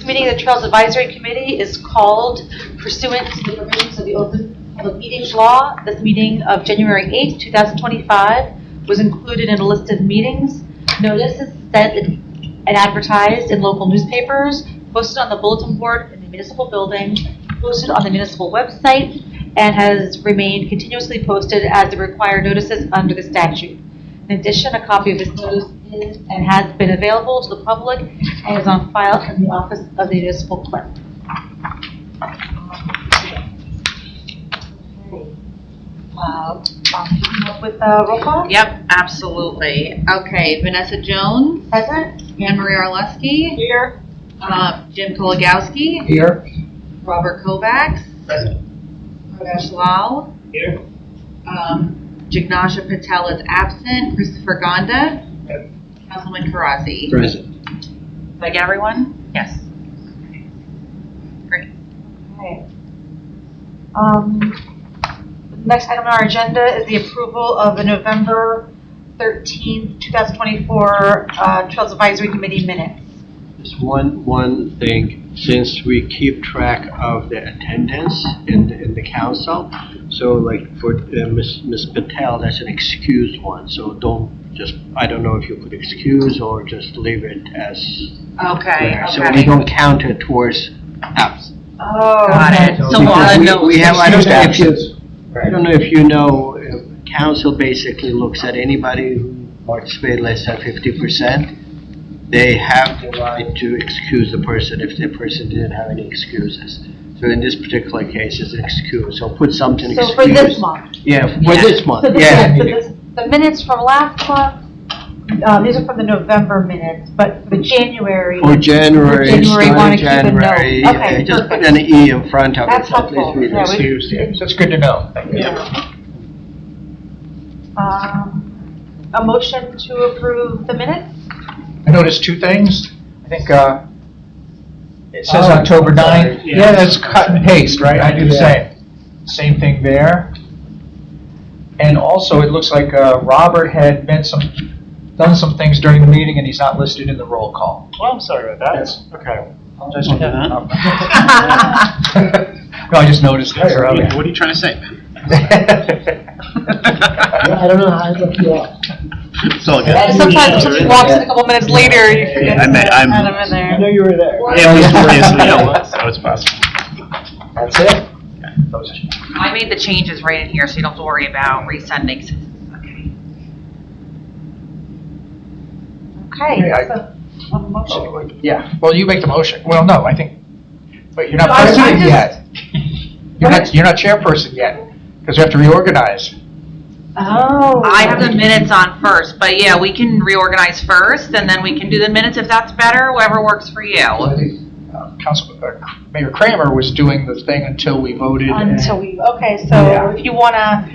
This meeting of the Trails Advisory Committee is called pursuant to the provisions of the Open Public Meetings Law. This meeting of January 8th, 2025 was included in a list of meetings. Notice is sent and advertised in local newspapers, posted on the bulletin board in the municipal building, posted on the municipal website, and has remained continuously posted as the required notices under the statute. In addition, a copy of this notice is and has been available to the public and is on file in the office of the municipal clerk. With roll call? Yep, absolutely. Okay, Vanessa Jones. Present. Anne Marie Arleski. Here. Jim Kolagowski. Here. Robert Kovacs. Present. Pravesh Lal. Here. Jignasha Patel is absent. Christopher Gonda. Yep. Councilman Karazi. Present. Did I get everyone? Yes. Great. Okay. Next item on our agenda is the approval of the November 13th, 2024 Trails Advisory Committee minutes. Just one thing, since we keep track of the attendance in the council, so like for Ms. Patel, that's an excused one, so I don't know if you could excuse or just leave it as Okay. there. So we don't count it towards absence. Oh, Got it. So Because we have, I don't know if you know, council basically looks at anybody who participated less than 50%. They have the right to excuse the person if the person didn't have any excuses. So in this particular case, it's an excuse. So put something So excused. for this month? Yeah, for this So month, the, yeah. the minutes from last month, these are from the November minutes, but for the January. For January, wanna starting keep a note. January, Okay, just put perfect. an E in front of it. That's so at least helpful. we Yeah, don't- Excused, yeah. So it's good to know. Thank you. A motion to approve the minutes? I noticed two things. I think it says October 9th. Yeah, that's cut and paste, right? I do the same. Same thing there. And also, it looks like Robert had done some things during the meeting, and he's not listed in the roll call. Well, I'm sorry about that. Yes. Okay. Apologize for that. that. No, I just noticed What it. are you trying to say, man? I don't know how to look you up. It's all good. Sometimes somebody walks in a couple minutes later, you forget. I'm Add them in there. I know you were there. Yeah, it was Maria, so you know what? So it's possible. That's it? I made the changes right in here, so you don't have to worry about resending. Okay. Okay, so, a motion. Yeah, well, you make the motion. Well, no, I think, but you're not No, I president just- yet. You're not chairperson yet, because we have to reorganize. Oh. I have the minutes on first, but yeah, we can reorganize first, and then we can do the minutes if that's better, whatever works for you. I think Mayor Kramer was doing the thing until we voted. Until we, okay, so Yeah. if you wanna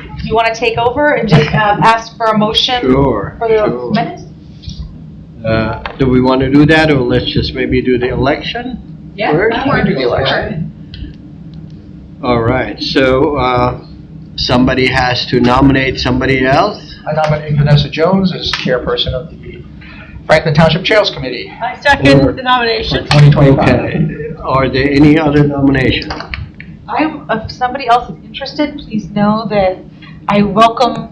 take over and just ask for a motion Sure, for the sure. minutes? Do we want to do that, or let's just maybe do the election? Yeah, first? that works. Do the election. All right, so somebody has to nominate somebody else? I nominate Vanessa Jones as chairperson of the Franklin Township Trails Committee I Or- second the nomination. for 2025. Okay, are there any other nominations? If somebody else is interested, please know that I welcome,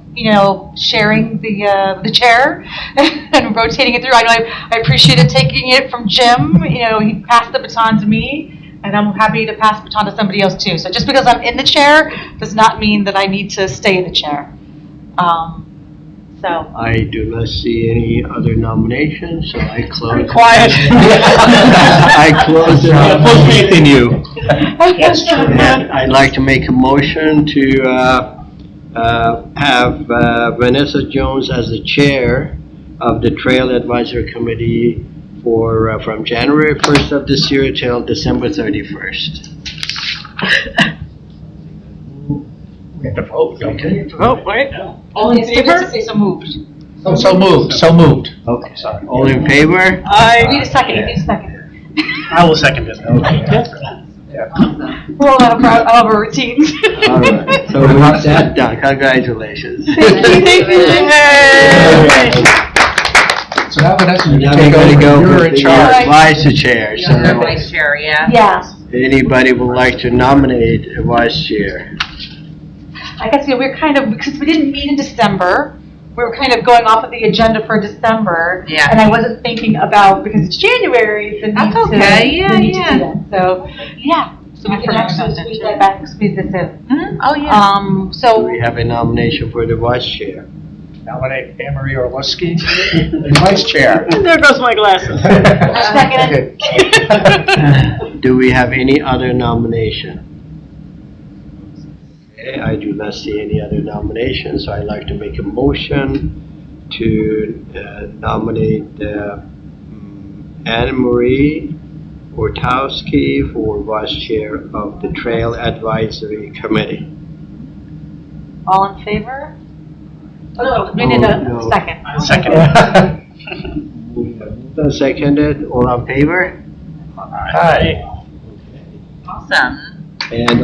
sharing the chair and rotating it through. I know I appreciated taking it from Jim. He passed the baton to me, and I'm happy to pass the baton to somebody else too. So just because I'm in the chair does not mean that I need to stay in the chair. So. I do not see any other nominations, so I close. Quiet. I close it. Full faith in you. That's true. And I'd like to make a motion to have Vanessa Jones as the chair of the Trail Advisory Committee for from January 1st of this year till December 31st. We have to vote. Okay. Vote, right? All in favor? Say so moved. So moved. Okay. All in favor? Need a second, I will second it. We're all out of our routines. All right, so we want that done. Congratulations. Thank you. So now the Vanessa, you Now take we gotta over, go you're with in the charge. vice chair, You're the so vice chair, yeah. Yeah. anybody would like to nominate a vice chair? I guess, we're kind of, because we didn't meet in December, we were kind of going off of the agenda for December. Yeah. And I wasn't thinking about, because it's January, the need That's to. okay. Yeah, the need to do yeah. that. So, yeah, so we I can forgot actually about that, squeeze too. that back, squeeze this in. Mhm. Oh, yeah. Do So, we have a nomination for the vice chair? Nominate Anne Marie Orlowski, vice chair. There goes my glasses. Second. Do we have any other nomination? Okay, I do not see any other nominations, so I'd like to make a motion to nominate Anne Marie Ortowski for vice chair of the Trail Advisory Committee. All in favor? Oh, no, we need a No. second. Second. Seconded, all in favor? Hi. Awesome. And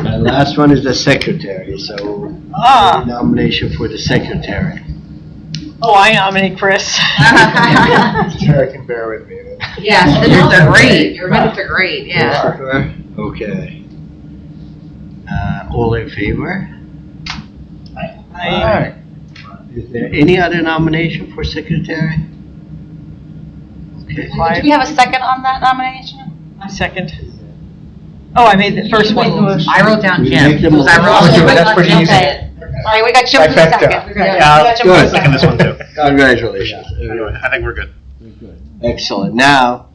the last one is the secretary, so nomination for the secretary. Oh, I nominate Chris. Sarah can bear with me. Yeah, minutes are great. Your minutes are great, yeah. Christopher? Okay. All in favor? Hi. Is there any other nomination for secretary? Okay. Do we have a second on that nomination? I second. Oh, I made the first Made the one. motion. I wrote down You Jim. make the because I wrote- motion. I That's thought pretty Jim easy. did it. All right, we got Jim for the Trifecta. second. We got- Yeah, we got Jim for I'll the second this one too. Congratulations. Anyway, I think we're good. Excellent. Now,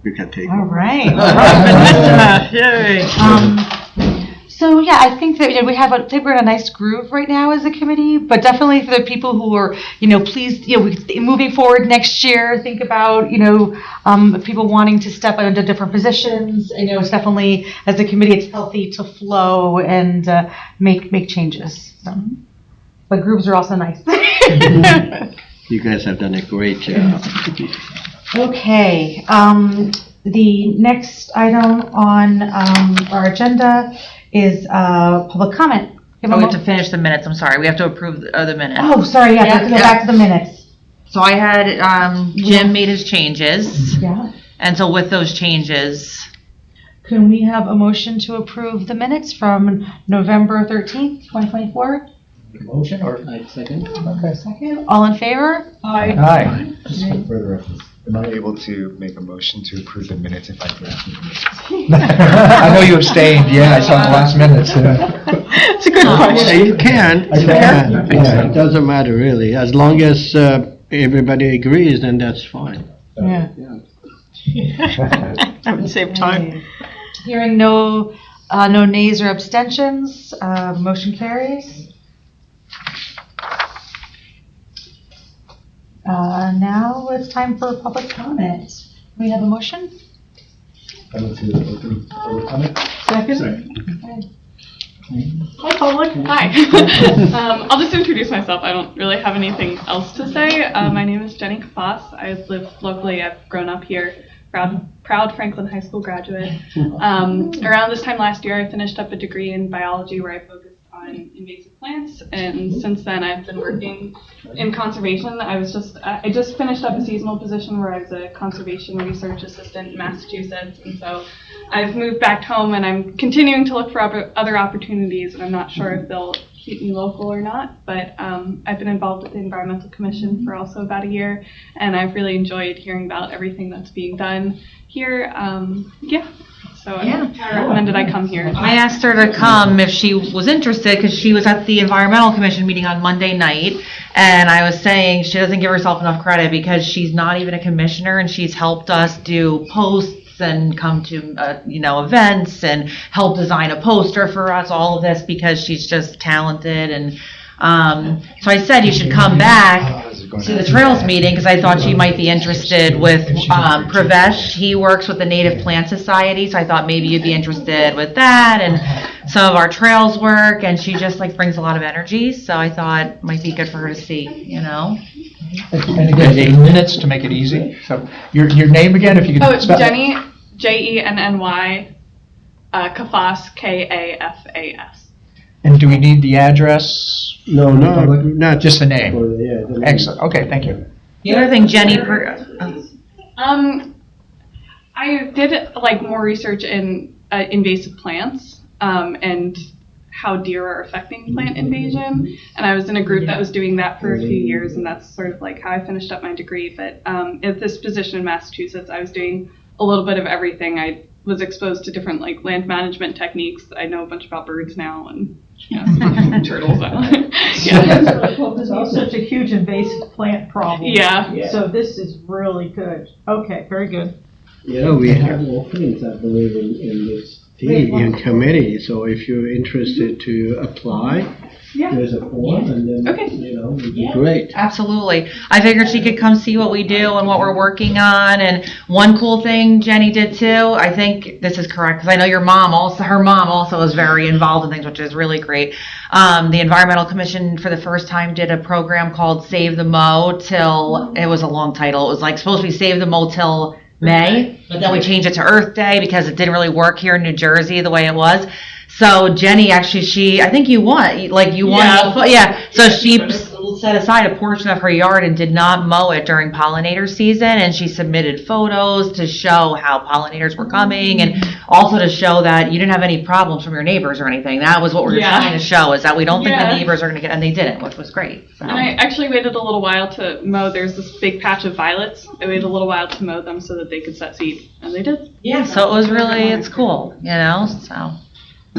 we can take. All right. Vanessa, yay. So yeah, I think that we have I think we're in a nice groove right now as a committee, but definitely for the people who are please moving forward next year, think about people wanting to step into different positions. It's definitely as a committee it's healthy to flow and make changes. So, but groups are also nice. You guys have done a great job. Okay, the next item on our agenda is public comment. Oh, we have to finish the minutes, I'm sorry. We have to approve the minutes. Oh, sorry, yeah, let's go Yeah. back to the minutes. So I had, Jim made his changes, Yeah. and so with those changes, Can we have a motion to approve the minutes from November 13th, 2024? Motion or? Second. Okay. Second, all in favor? Hi. Just for further reference, am I able to make a motion to approve the minutes if I draft the minutes? I know you abstained, yeah, I saw in the last minutes. It's a good Yeah, question. you can. I can. Yeah, it doesn't matter really. As long as everybody agrees, then that's fine. Yeah. That would save time. Hearing no nays or abstentions, motion carries. Now it's time for public comment. We have a motion? I move to open public comment. Second? Hi, public. Hi. I'll just introduce myself. I don't really have anything else to say. My name is Jenny Kapas. I live locally. I've grown up here. Proud Franklin High School graduate. Around this time last year, I finished up a degree in biology where I focused on invasive plants, and since then I've been working in conservation. I just finished up a seasonal position where I was a conservation research assistant in Massachusetts, and so I've moved back home and I'm continuing to look for other opportunities, and I'm not sure if they'll keep me local or not, but I've been involved with the Environmental Commission for also about a year, and I've really enjoyed hearing about everything that's being done here. So I recommended I come here. I asked her to come if she was interested because she was at the Environmental Commission meeting on Monday night, and I was saying she doesn't give herself enough credit because she's not even a commissioner, and she's helped us do posts and come to events and help design a poster for us, all of this because she's just talented. And so I said you should come back to the Trails meeting because I thought she might be interested with Pravesh. He works with the Native Plant Society, so I thought maybe you'd be interested with that and some of our trails work, and she just brings a lot of energy, so I thought it might be good for her to see, And again, the minutes to make it easy. So your name again, if you could Oh, it's spell. Jenny, Jenny, Kafas, Kafas. And do we need the address? No, not Just the name? Yeah. the name. Excellent, okay, thank you. The other thing, Jenny, I did like more research in invasive plants and how deer are affecting plant invasion. And I was in a group that was doing that for a few years, and that's sort of like how I finished up my degree. But at this position in Massachusetts, I was doing a little bit of everything. I was exposed to different like land management techniques. I know a bunch about birds now and turtles. Yeah. There's also such a huge invasive plant problem. Yeah. So this is really good. Okay, very good. Yeah, we have openings, I believe, in this team, in committee, so if you're interested to apply, Yeah. there's a form, and then, Okay. it'd be great. absolutely. I figured she could come see what we do and what we're working on. And one cool thing Jenny did too, I think this is correct, because I know her mom also was very involved in things, which is really great. The Environmental Commission for the first time did a program called Save the Mow till, it was a long title. It was like supposed to be Save the Mow till May, but then we changed it to Earth Day because it didn't really work here in New Jersey the way it was. So Jenny, actually, I think you won. Yeah. So she set aside a portion of her yard and did not mow it during pollinator season, and she submitted photos to show how pollinators were coming, and also to show that you didn't have any problems from your neighbors or anything. That was what we were trying to show, is that we don't think the neighbors are going to get, and they didn't, which was great. So. And I actually waited a little while to mow. There's this big patch of violets. I waited a little while to mow them so that they could set seed, and they did. Yeah, so it was really, it's cool, so.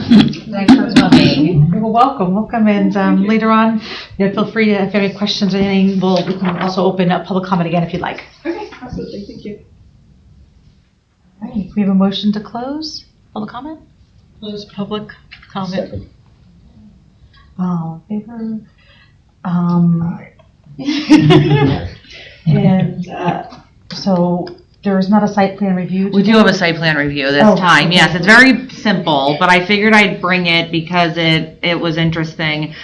Thanks for coming. You're welcome, and later on, feel free to, if you have any questions or anything, we can also open up public comment again if you'd like. Okay, absolutely. Thank you. All right, we have a motion to close public comment? Close public comment. Second. All in favor? And so there's not a site plan review? We do have a site plan review this time. Yes, it's very simple, but I figured I'd bring it because it was interesting.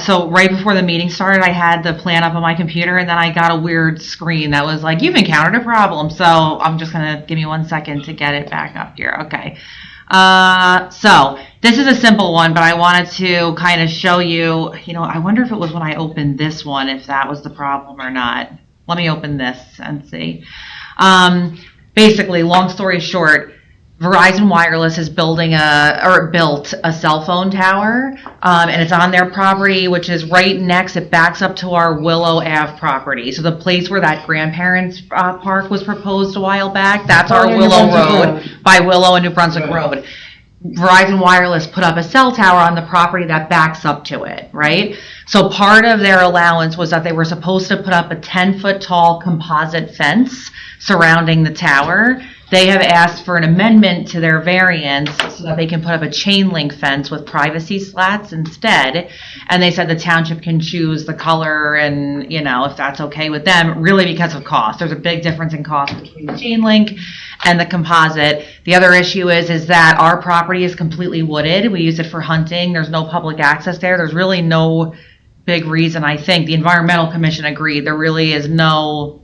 So right before the meeting started, I had the plan up on my computer, and then I got a weird screen that was like, you've encountered a problem. So I'm just gonna give me 1 second to get it back up here. Okay. So this is a simple one, but I wanted to kind of show you, I wonder if it was when I opened this one, if that was the problem or not. Let me open this and see. Basically, long story short, Verizon Wireless is built a cell phone tower, and it's on their property, which is right next. It backs up to our Willow Ave property. So the place where that grandparents' park was proposed a while back, that's our Willow Road by Willow and New Brunswick Road. Verizon Wireless put up a cell tower on the property that backs up to it, right? So part of their allowance was that they were supposed to put up a 10-foot tall composite fence surrounding the tower. They have asked for an amendment to their variance so that they can put up a chain link fence with privacy slats instead. And they said the township can choose the color and, if that's okay with them, really because of cost. There's a big difference in cost between the chain link and the composite. The other issue is that our property is completely wooded. We use it for hunting. There's no public access there. There's really no big reason, I think. The Environmental Commission agreed. There really is no...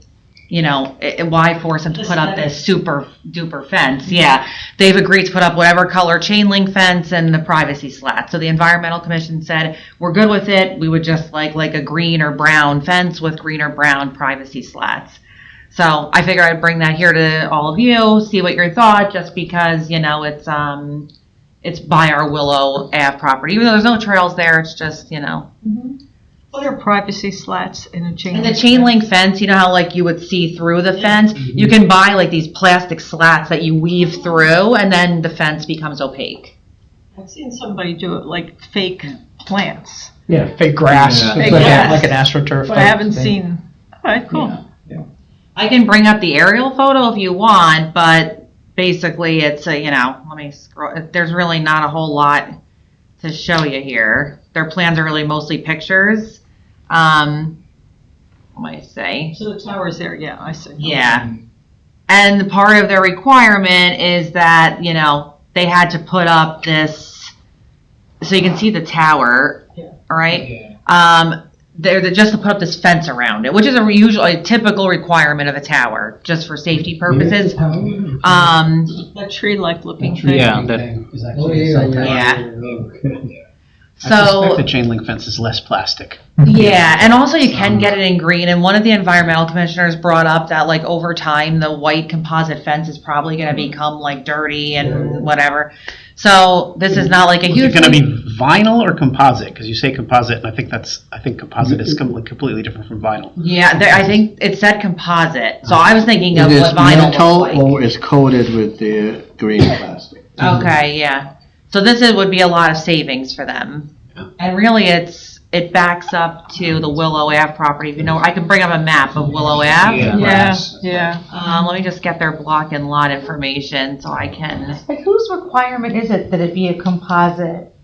why force them to put up this super duper fence? Yeah, they've agreed to put up whatever color chain link fence and the privacy slat. So the Environmental Commission said, we're good with it. We would just like a green or brown fence with green or brown privacy slats. So I figure I'd bring that here to all of you, see what your thought, just because, it's by our Willow Ave property. Even though there's no trails there, it's just, What are privacy slats in a chain? And the chain link fence, how you would see through the fence, you can buy these plastic slats that you weave through, and then the fence becomes opaque. I've seen somebody do it like fake plants, Yeah, fake grass, Yeah. It's Fake like grass. like an AstroTurf. but I haven't thing. seen. All right, cool. Yeah. I can bring up the aerial photo if you want, but basically it's let me scroll. There's really not a whole lot to show you here. Their plans are really mostly pictures. What might I say? So the tower's there, yeah, I see. Yeah. And part of their requirement is that, they had to put up this, so you can see the tower, Yeah. all right? Yeah. just to put up this fence around it, which is a typical requirement of a tower, just for safety purposes. That tree-like looking thing. Yeah, that, Yeah. I So, suspect the chain link fence is less plastic. yeah, and also you can get it in green, and one of the environmental commissioners brought up that like over time, the white composite fence is probably gonna become like dirty and whatever. So this is not like a Is huge. it going to be vinyl or composite? Because you say composite, and I think composite is completely different from vinyl. Yeah, I think it said composite, so I was thinking of It is what vinyl metal looks like. or is coated with the green plastic. Okay, yeah. So would be a lot of savings for them. And really, it backs up to the Willow Ave property. You know, I can bring up a map of Willow Ave. Yeah. Let me just get their block and lot information so I can. Like, whose requirement is it that it be a composite?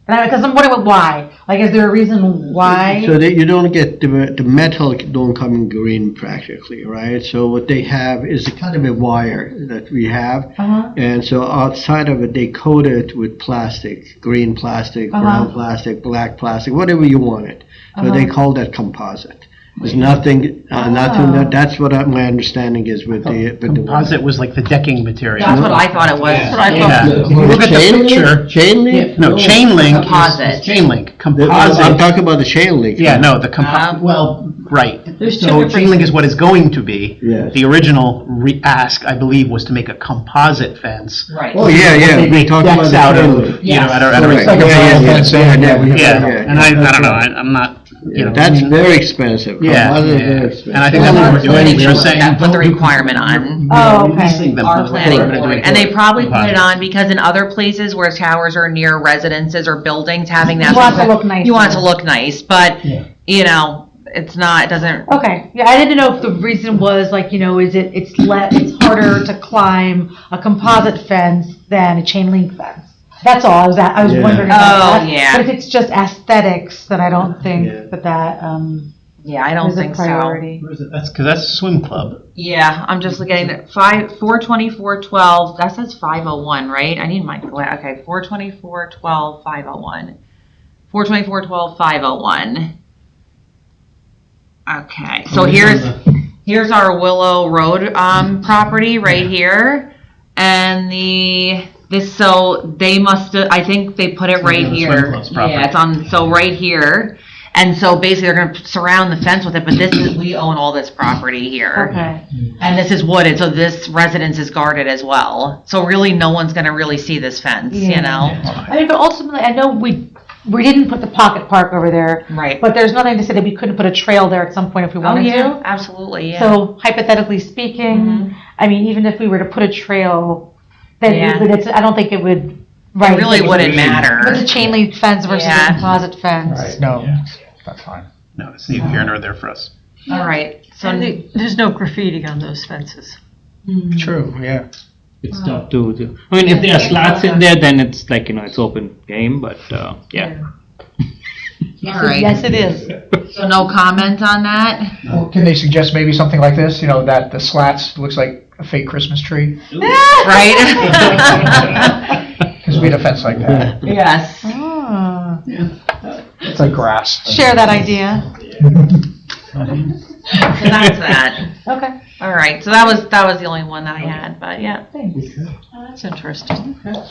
Because I'm wondering why. Like, is there a reason why? So that you don't get, the metal don't come in green practically, right? So what they have is a kind of a wire that we have. Uh-huh. And so outside of it, they coat it with plastic, green plastic, brown plastic, black plastic, whatever you want it. So they call that composite. There's nothing, that's what my understanding is with the Composite was like the decking material. That's what I thought it was. That's what I Yeah. thought. If you look at the picture. Chain link? No, chain link. Composite. Chain link. I'm Composite. talking about the chain link. Yeah, no, the composite. Well, right. There's two So different- chain link is what it's going to be. Yes. The original ask, I believe, was to make a composite fence. Right. Oh, yeah, They we make talked about decks the out chain of, link. you know, at a Correct. Like a vinyl fence, Yeah, and I don't know, I'm not, you know. That's very expensive. Yeah, Composite is yeah. very expensive. And I think that's what we're doing, we were saying. That put the requirement on. Oh, okay. Releasing them Our from planning what we're board, doing and they for probably put it composite. on because in other places where towers are near residences or buildings, having that. You want it to look nice. You want it to look nice, but, you know, it's not, it doesn't, Okay, yeah, I didn't know if the reason was like, you know, it's harder to climb a composite fence than a chain link fence. That's all, I was Yeah. wondering about Oh, that. yeah. But if it's just aesthetics, then I don't Yeah. think that yeah, I don't is a think so. priority. Where is it? That's, because that's a swim club. Yeah, I'm just looking at 42412, that says 501, right? I need my, okay, 42412, 501. 42412, 501. Okay, so here's our Willow Road, property right here. And so they I think they put it right on the here. swim club's property. Yeah, it's on, so right here. And so basically they're gonna surround the fence with it, but we own all this property here. Okay. And this is wooded, so this residence is guarded as well. So really, no one's gonna really see this fence, you Yeah. know? I mean, but ultimately, I know we didn't put the pocket park over there, Right. but there's nothing to say that we couldn't put a trail there at some point if we Oh, wanted yeah, to. absolutely, yeah. So hypothetically speaking, Mhm. I mean, even if we were to put a trail, then Yeah. I don't think it would. It really wouldn't It's a matter. chain link fence versus Yeah. a composite fence. Right, no, that's fine. No, it's neither here nor there for us. All right, so, There's no graffiti on those fences. True, yeah. It's tough to, I mean, if there are slats in there, then it's like, you know, it's open game, but, yeah. all right. Yes, it is. So no comment on that? Well, can they suggest maybe something like this, you know, that the slats looks like a fake Christmas tree? Right? Because we had a fence like that. Yes. Ah. It's like grass. Share that idea. So that's that. Okay. All right, so that was the only one that I had, but yeah. Thanks. Oh, that's interesting. Okay.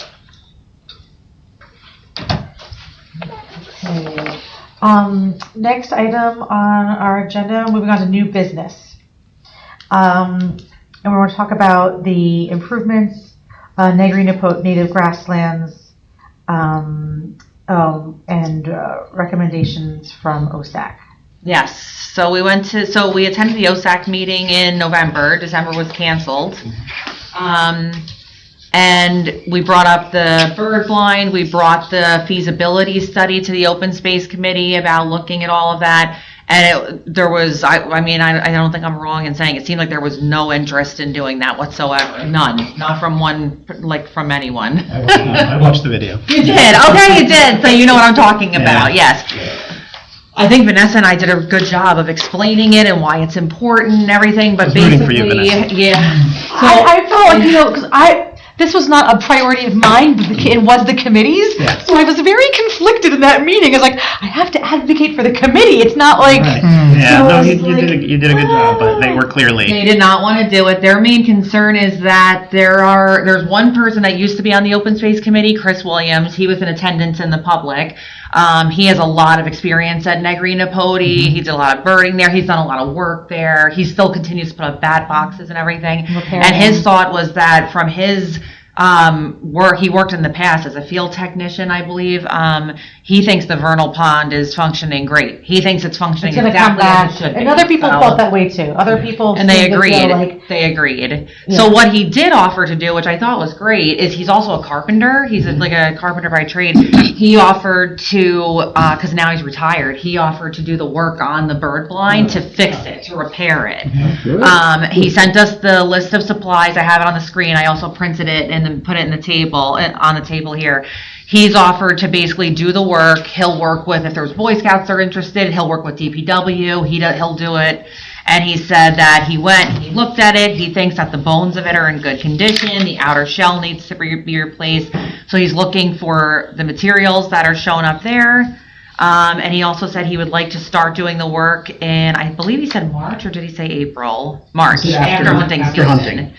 Next item on our agenda, moving on to new business. And we're going to talk about the improvements, Negrino native grasslands, and recommendations from OSAC. Yes, so we attended the OSAC meeting in November. December was canceled. And we brought up the bird blind, we brought the feasibility study to the open space committee about looking at all of that. And there was, I mean, I don't think I'm wrong in saying, it seemed like there was no interest in doing that whatsoever. None, not from from anyone. I watched the video. You did, okay, you did, so you know what I'm talking about, yes. I think Vanessa and I did a good job of explaining it and why it's important and everything, but I was rooting for basically, you, Vanessa. yeah. I felt like, you know, because this was not a priority of mine, but it was the committee's. Yeah. So I was very conflicted in that meeting. I was like, I have to advocate for the committee. It's not like. Yeah, So no, I you, was you did a, like, you did a good job, but they were clearly. They did not want to do it. Their main concern is that there's one person that used to be on the Open Space Committee, Chris Williams. He was in attendance in the public. He has a lot of experience at Negri Napodi. He did a lot of birding there. He's done a lot of work there. He still continues to put up bat boxes and everything. Repairing. And his thought was that from his work, he worked in the past as a field technician, I believe. He thinks the vernal pond is functioning great. He thinks it's functioning It's going to come exactly as back. it should be. And other people So- felt that way too. Other people. and they seemed to feel agreed. like- They agreed. Yeah. So what he did offer to do, which I thought was great, is he's also a carpenter. He's like a carpenter by trade. He offered to, because now he's retired, he offered to do the work on the bird blind to fix it, to repair it. He sent us the list of supplies. I have it on the screen. I also printed it and then put it in the table, on the table here. He's offered to basically do the work. He'll work with, if there's Boy Scouts that are interested, he'll work with DPW. He'll do it. And he said that he went, he looked at it. He thinks that the bones of it are in good condition. The outer shell needs to be replaced. So he's looking for the materials that are shown up there. And he also said he would like to start doing the work in, I believe he said March, or did he say April? March, after hunting after season. hunting.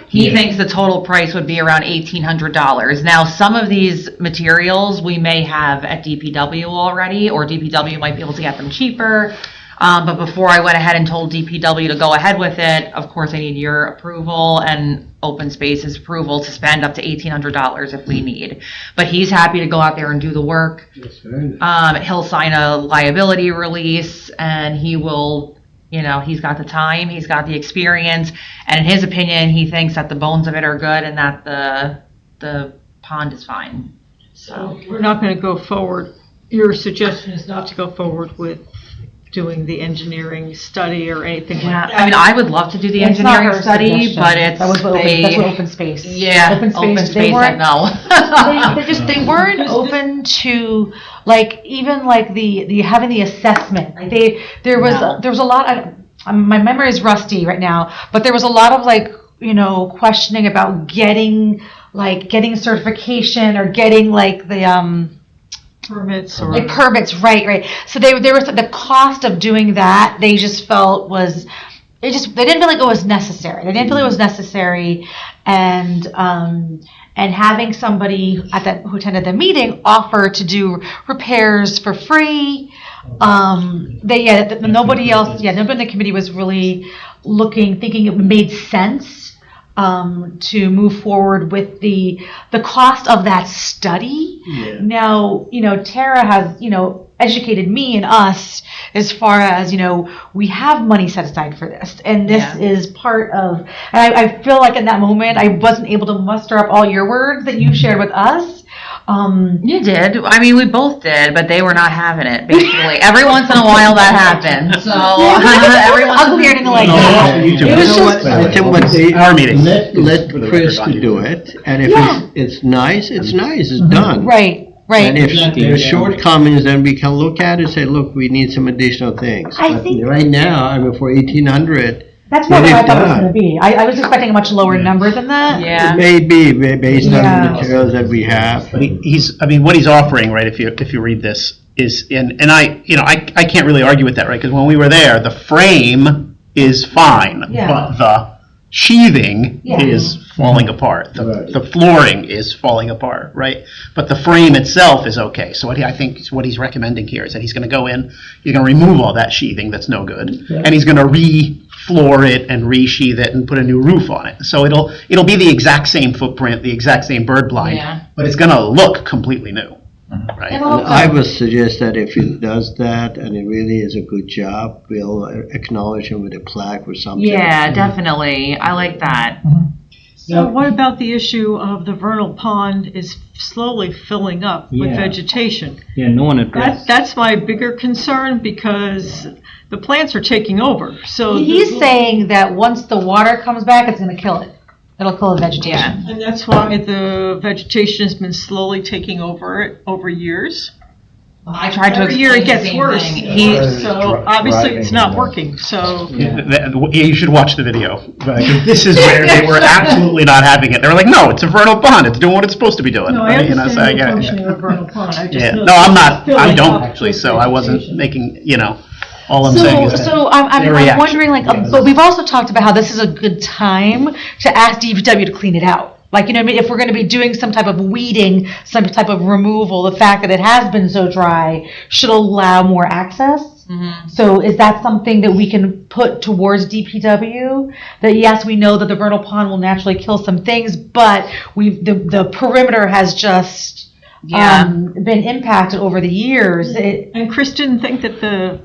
He thinks the total price would be around $1,800. Now, some of these materials we may have at DPW already, or DPW might be able to get them cheaper. But before I went ahead and told DPW to go ahead with it, of course, I need your approval and Open Space's approval to spend up to $1,800 if we need. But he's happy to go out there and do the work. He'll sign a liability release, and he will. He's got the time, he's got the experience, and in his opinion, he thinks that the bones of it are good and that the pond is fine. So We're not going to go forward. Your suggestion is not to go forward with doing the engineering study or anything like yeah, that. I mean, I would love to do the It's not engineering her study, suggestion. but it's That's what Open Space. Yeah, Open Space. They weren't- no. they weren't open to even the having the assessment. Like there was a lot. My memory is rusty right now, but there was a lot of questioning about getting certification or getting the Permits or. permits. Right. So there was the cost of doing that. They just felt they didn't feel like it was necessary. They didn't feel it was necessary, and having somebody who attended the meeting offer to do repairs for free. Nobody else in the committee was really thinking it made sense to move forward with the cost of that study. Yeah. Now, Tara has, educated me and us as far as, we have money set aside for this. And this is part of, and I feel like in that moment, I wasn't able to muster up all your words that you shared with us. You did. I mean, we both did, but they were not having it, basically. Every once in a while that happens. So, every once in a Ugly or like No, that. you do. It was You know what? just, I think what they, Our meeting. let For the Chris record, to do it, and if Yeah. it's nice, it's nice, it's done. right. And if there's shortcomings, then we can look at it and say, look, we need some additional things. I But think- right now, for 1,800, That's not Get what I it thought it was done. going to be. I was expecting a much lower number than that. Yeah. it may be based on Yeah. the materials that we have. But what he's offering, right, if you read this, is, and I can't really argue with that, right, because when we were there, the frame is fine, Yeah. but the sheathing Yeah. is falling apart. Right. The flooring is falling apart, right? But the frame itself is okay. So I think what he's recommending here is that he's going to go in, he's going to remove all that sheathing that's no good, and he's going to re-floor it and re-sheath it and put a new roof on it. So it'll be the exact same footprint, the exact same bird blind, Yeah. but it's going to look completely new, right? And And also, I would suggest that if he does that and it really is a good job, we'll acknowledge him with a plaque or something. Yeah, definitely. I like that. So what about the issue of the vernal pond is slowly filling up with Yeah. vegetation? Yeah, no one addressed. That's my bigger concern because the plants are taking over. So he's saying that once the water comes back, it's going to kill it. It'll kill the vegetation. And that's why the vegetation has been slowly taking over it over years. I tried to Every year explain it the gets same worse. thing. So obviously it's not working, so. You should watch the video. Like, this is where they were absolutely not having it. They were like, no, it's a vernal pond. It's doing what it's supposed to be doing. No, I Right? You know, so I understand the get it. functioning of a vernal pond, I just Yeah. know. No, I'm that it's not. I filling don't up actually. with So I wasn't vegetation. making. All I'm saying is that So I'm their reaction. wondering, like, but we've also talked about how this is a good time to ask DPW to clean it out. Like, you know what I mean? If we're going to be doing some type of weeding, some type of removal, the fact that it has been so dry should allow more access. So is that something that we can put towards DPW? That yes, we know that the vernal pond will naturally kill some things, but the perimeter has just been impacted over the years. And Chris didn't think that the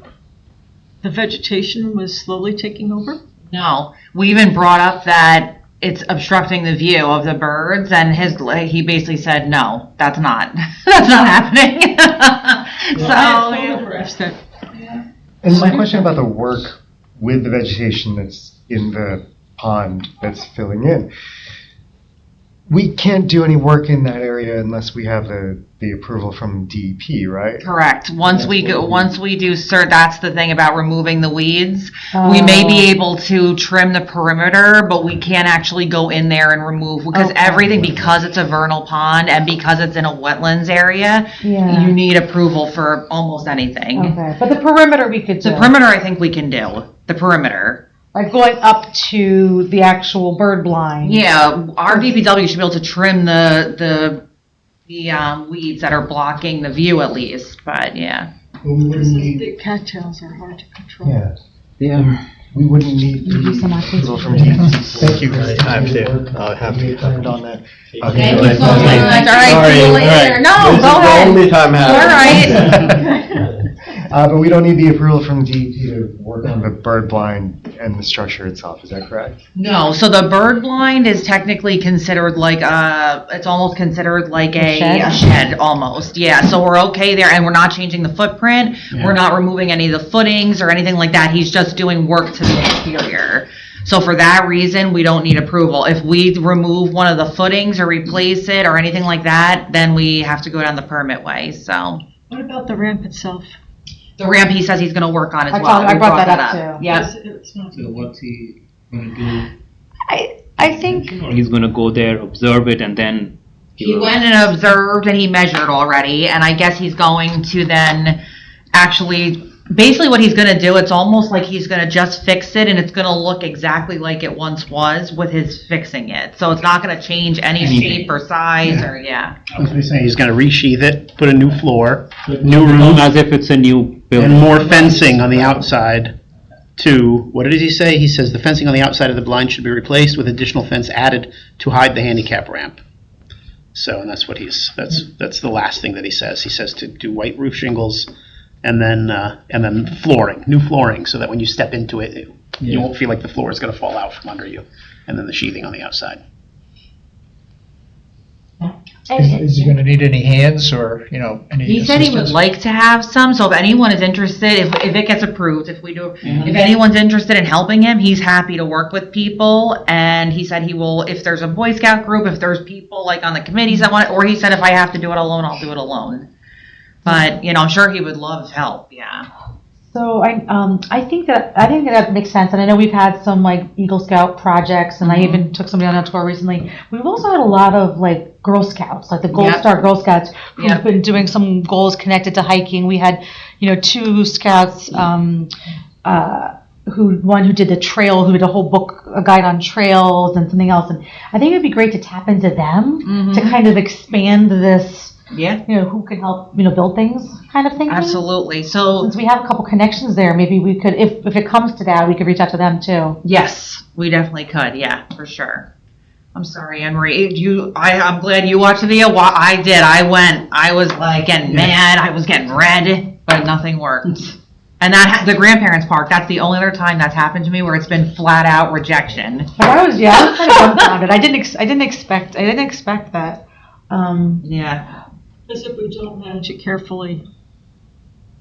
vegetation was slowly taking over? No, we even brought up that it's obstructing the view of the birds, and he basically said, no, that's not happening. Photographs that. And my question about the work with the vegetation that's in the pond that's filling in. We can't do any work in that area unless we have the approval from DEP, right? Correct. Once we do, that's the thing about removing the weeds. We may be able to trim the perimeter, but we can't actually go in there and remove, because everything, because it's a vernal pond and because it's in a wetlands area, you need approval for almost anything. Okay, but the perimeter we could do. The perimeter, I think we can do. The perimeter. Like going up to the actual bird blind. Yeah, our DPW should be able to trim the weeds that are blocking the view at least, but yeah. Well, we wouldn't need. The cattails are hard to control. Yeah. We wouldn't need approval from DEP. Thank you for the time too. I'll have to get covered on that. Thank you so much. All right, see you later. No, go ahead. This is the only time All right. But we don't need the approval from DEP to work on the bird blind and the structure itself, is that correct? No, so the bird blind is technically considered like it's almost considered like a shed almost. Yeah, so we're okay there, and we're not changing the footprint. Yeah. We're not removing any of the footings or anything like that. He's just doing work to the exterior. So for that reason, we don't need approval. If we remove one of the footings or replace it or anything like that, then we have to go down the permit way, so. What about the ramp itself? The ramp he says he's going to work on as well. I brought that up too. Yeah. So what's he going to do? I think He's going to go there, observe it, and then he went and observed and he measured already, and I guess he's going to then actually, basically what he's going to do, it's almost like he's going to just fix it, and it's going to look exactly like it once was with his fixing it. So it's not going to change any shape or size or That's what he's saying. He's going to resheath it, put a new floor, new room roof, as if it's a new building. and more fencing on the outside. What did he say? He says the fencing on the outside of the blind should be replaced with additional fence added to hide the handicap ramp. So, and that's what that's the last thing that he says. He says to do white roof shingles and then flooring, new flooring, so that when you step into it, you won't feel like the floor is going to fall out from under you, and then the sheathing on the outside. Is he going to need any hands or, any He said he would assistance? like to have some, so if anyone is interested, if it gets approved, if anyone's interested in helping him, he's happy to work with people, and he said he will, if there's a Boy Scout group, if there's people like on the committees that want it, or he said if I have to do it alone, I'll do it alone. But, I'm sure he would love help, yeah. so. I think that makes sense, and I know we've had some like Eagle Scout projects, and I even took somebody on a tour recently. We've also had a lot of like Girl Scouts, like the Gold Star Girl Scouts, who've been doing some goals connected to hiking. We had, 2 Scouts. One who did the trail, who did a whole book, a guide on trails, and something else. And I think it'd be great to tap into them to kind of expand this. Yeah. Who could help, build things kind of thing. Absolutely. So since we have a couple connections there, maybe we could, if it comes to that, we could reach out to them too. yes, we definitely could. Yeah, for sure. I'm sorry, Anne-Marie. I'm glad you watched the video. Well, I did. I was like getting mad. I was getting red, but nothing worked. And the grandparents park, that's the only other time that's happened to me where it's been flat out rejection. But I was kind of dumbfounded. I didn't expect that. Yeah. Because if we don't manage it carefully,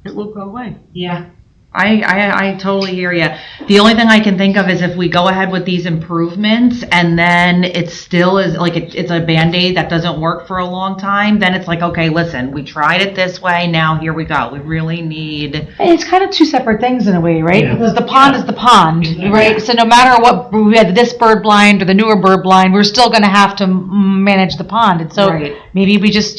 it will go away. Yeah. I totally hear you. The only thing I can think of is if we go ahead with these improvements and then it still is like it's a Band-Aid that doesn't work for a long time, then it's like, okay, listen, we tried it this way, now here we go. We really need. And it's kind of two separate things in a way, right? Yeah. Because the pond is the pond, right? So no matter what, we had this bird blind or the newer bird blind, we're still going to have to manage the pond. And so Right. maybe we just,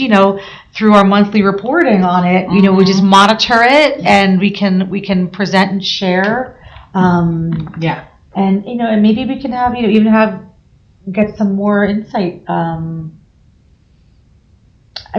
through our monthly reporting on it, we just monitor it and we can present and share. Yeah. And, and maybe we can have, get some more insight. I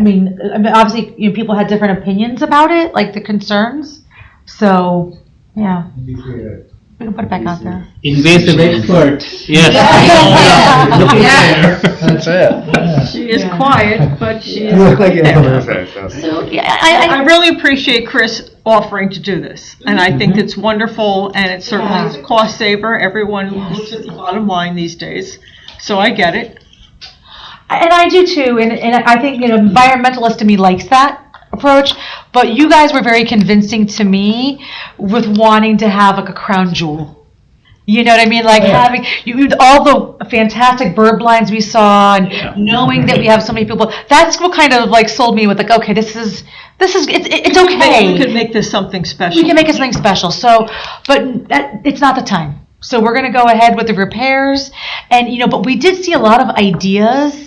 mean, obviously, people had different opinions about it, like the concerns. So, yeah, we can put it back out there. Invasive expert. Yes. Yeah. Looking Yeah. there. That's it. She is quiet, but she is You look like you have there. a so. So, yeah, I really appreciate Chris offering to do this, and I think it's wonderful, and it's certainly is a cost saver. Everyone looks at the bottom line these days, so I get it. And I do too, and I think environmentalist to me likes that approach. But you guys were very convincing to me with wanting to have like a crown jewel. You know what I mean? Like having all the fantastic bird blinds we saw, and knowing that we have so many people. That's what kind of like sold me with like, okay, this is it's okay. We could make this something special. We can make it something special. So, but it's not the time. So we're going to go ahead with the repairs, and but we did see a lot of ideas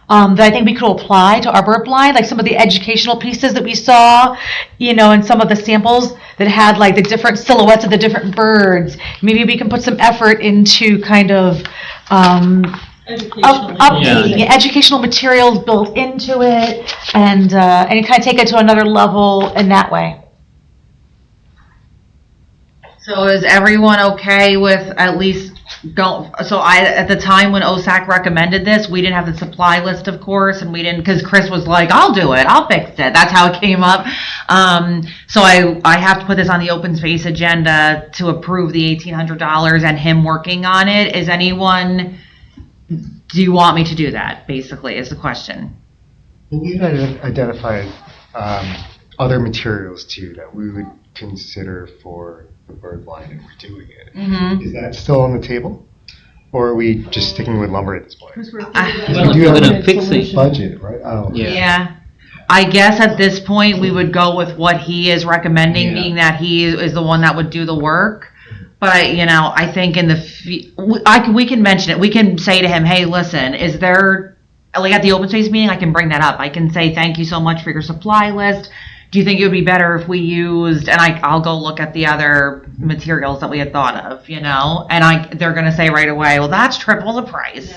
that I think we could apply to our bird blind, like some of the educational pieces that we saw, and some of the samples that had like the different silhouettes of the different birds. Maybe we can put some effort into kind of updating educational materials built into it, and kind of take it to another level in that way. So is everyone okay with at least at the time when OSAC recommended this, we didn't have the supply list, of course, and we didn't, because Chris was like, I'll do it, I'll fix it. That's how it came up. So I have to put this on the open space agenda to approve the $1,800 and him working on it. Do you want me to do that, basically, is the question. We had identified other materials too that we would consider for the bird blind if we're doing it. Mm-hmm. Is that still on the table? Or are we just sticking with lumber at this point? Well, We do we're have gonna a fix it. budget, right? Oh. Yeah. I guess at this point, we would go with what he is recommending, Yeah. being that he is the one that would do the work. But I think we can mention it. We can say to him, hey, listen, is there, like at the open space meeting, I can bring that up. I can say, thank you so much for your supply list. Do you think it would be better if we used, and I'll go look at the other materials that we had thought of, and they're going to say right away, well, that's triple the price.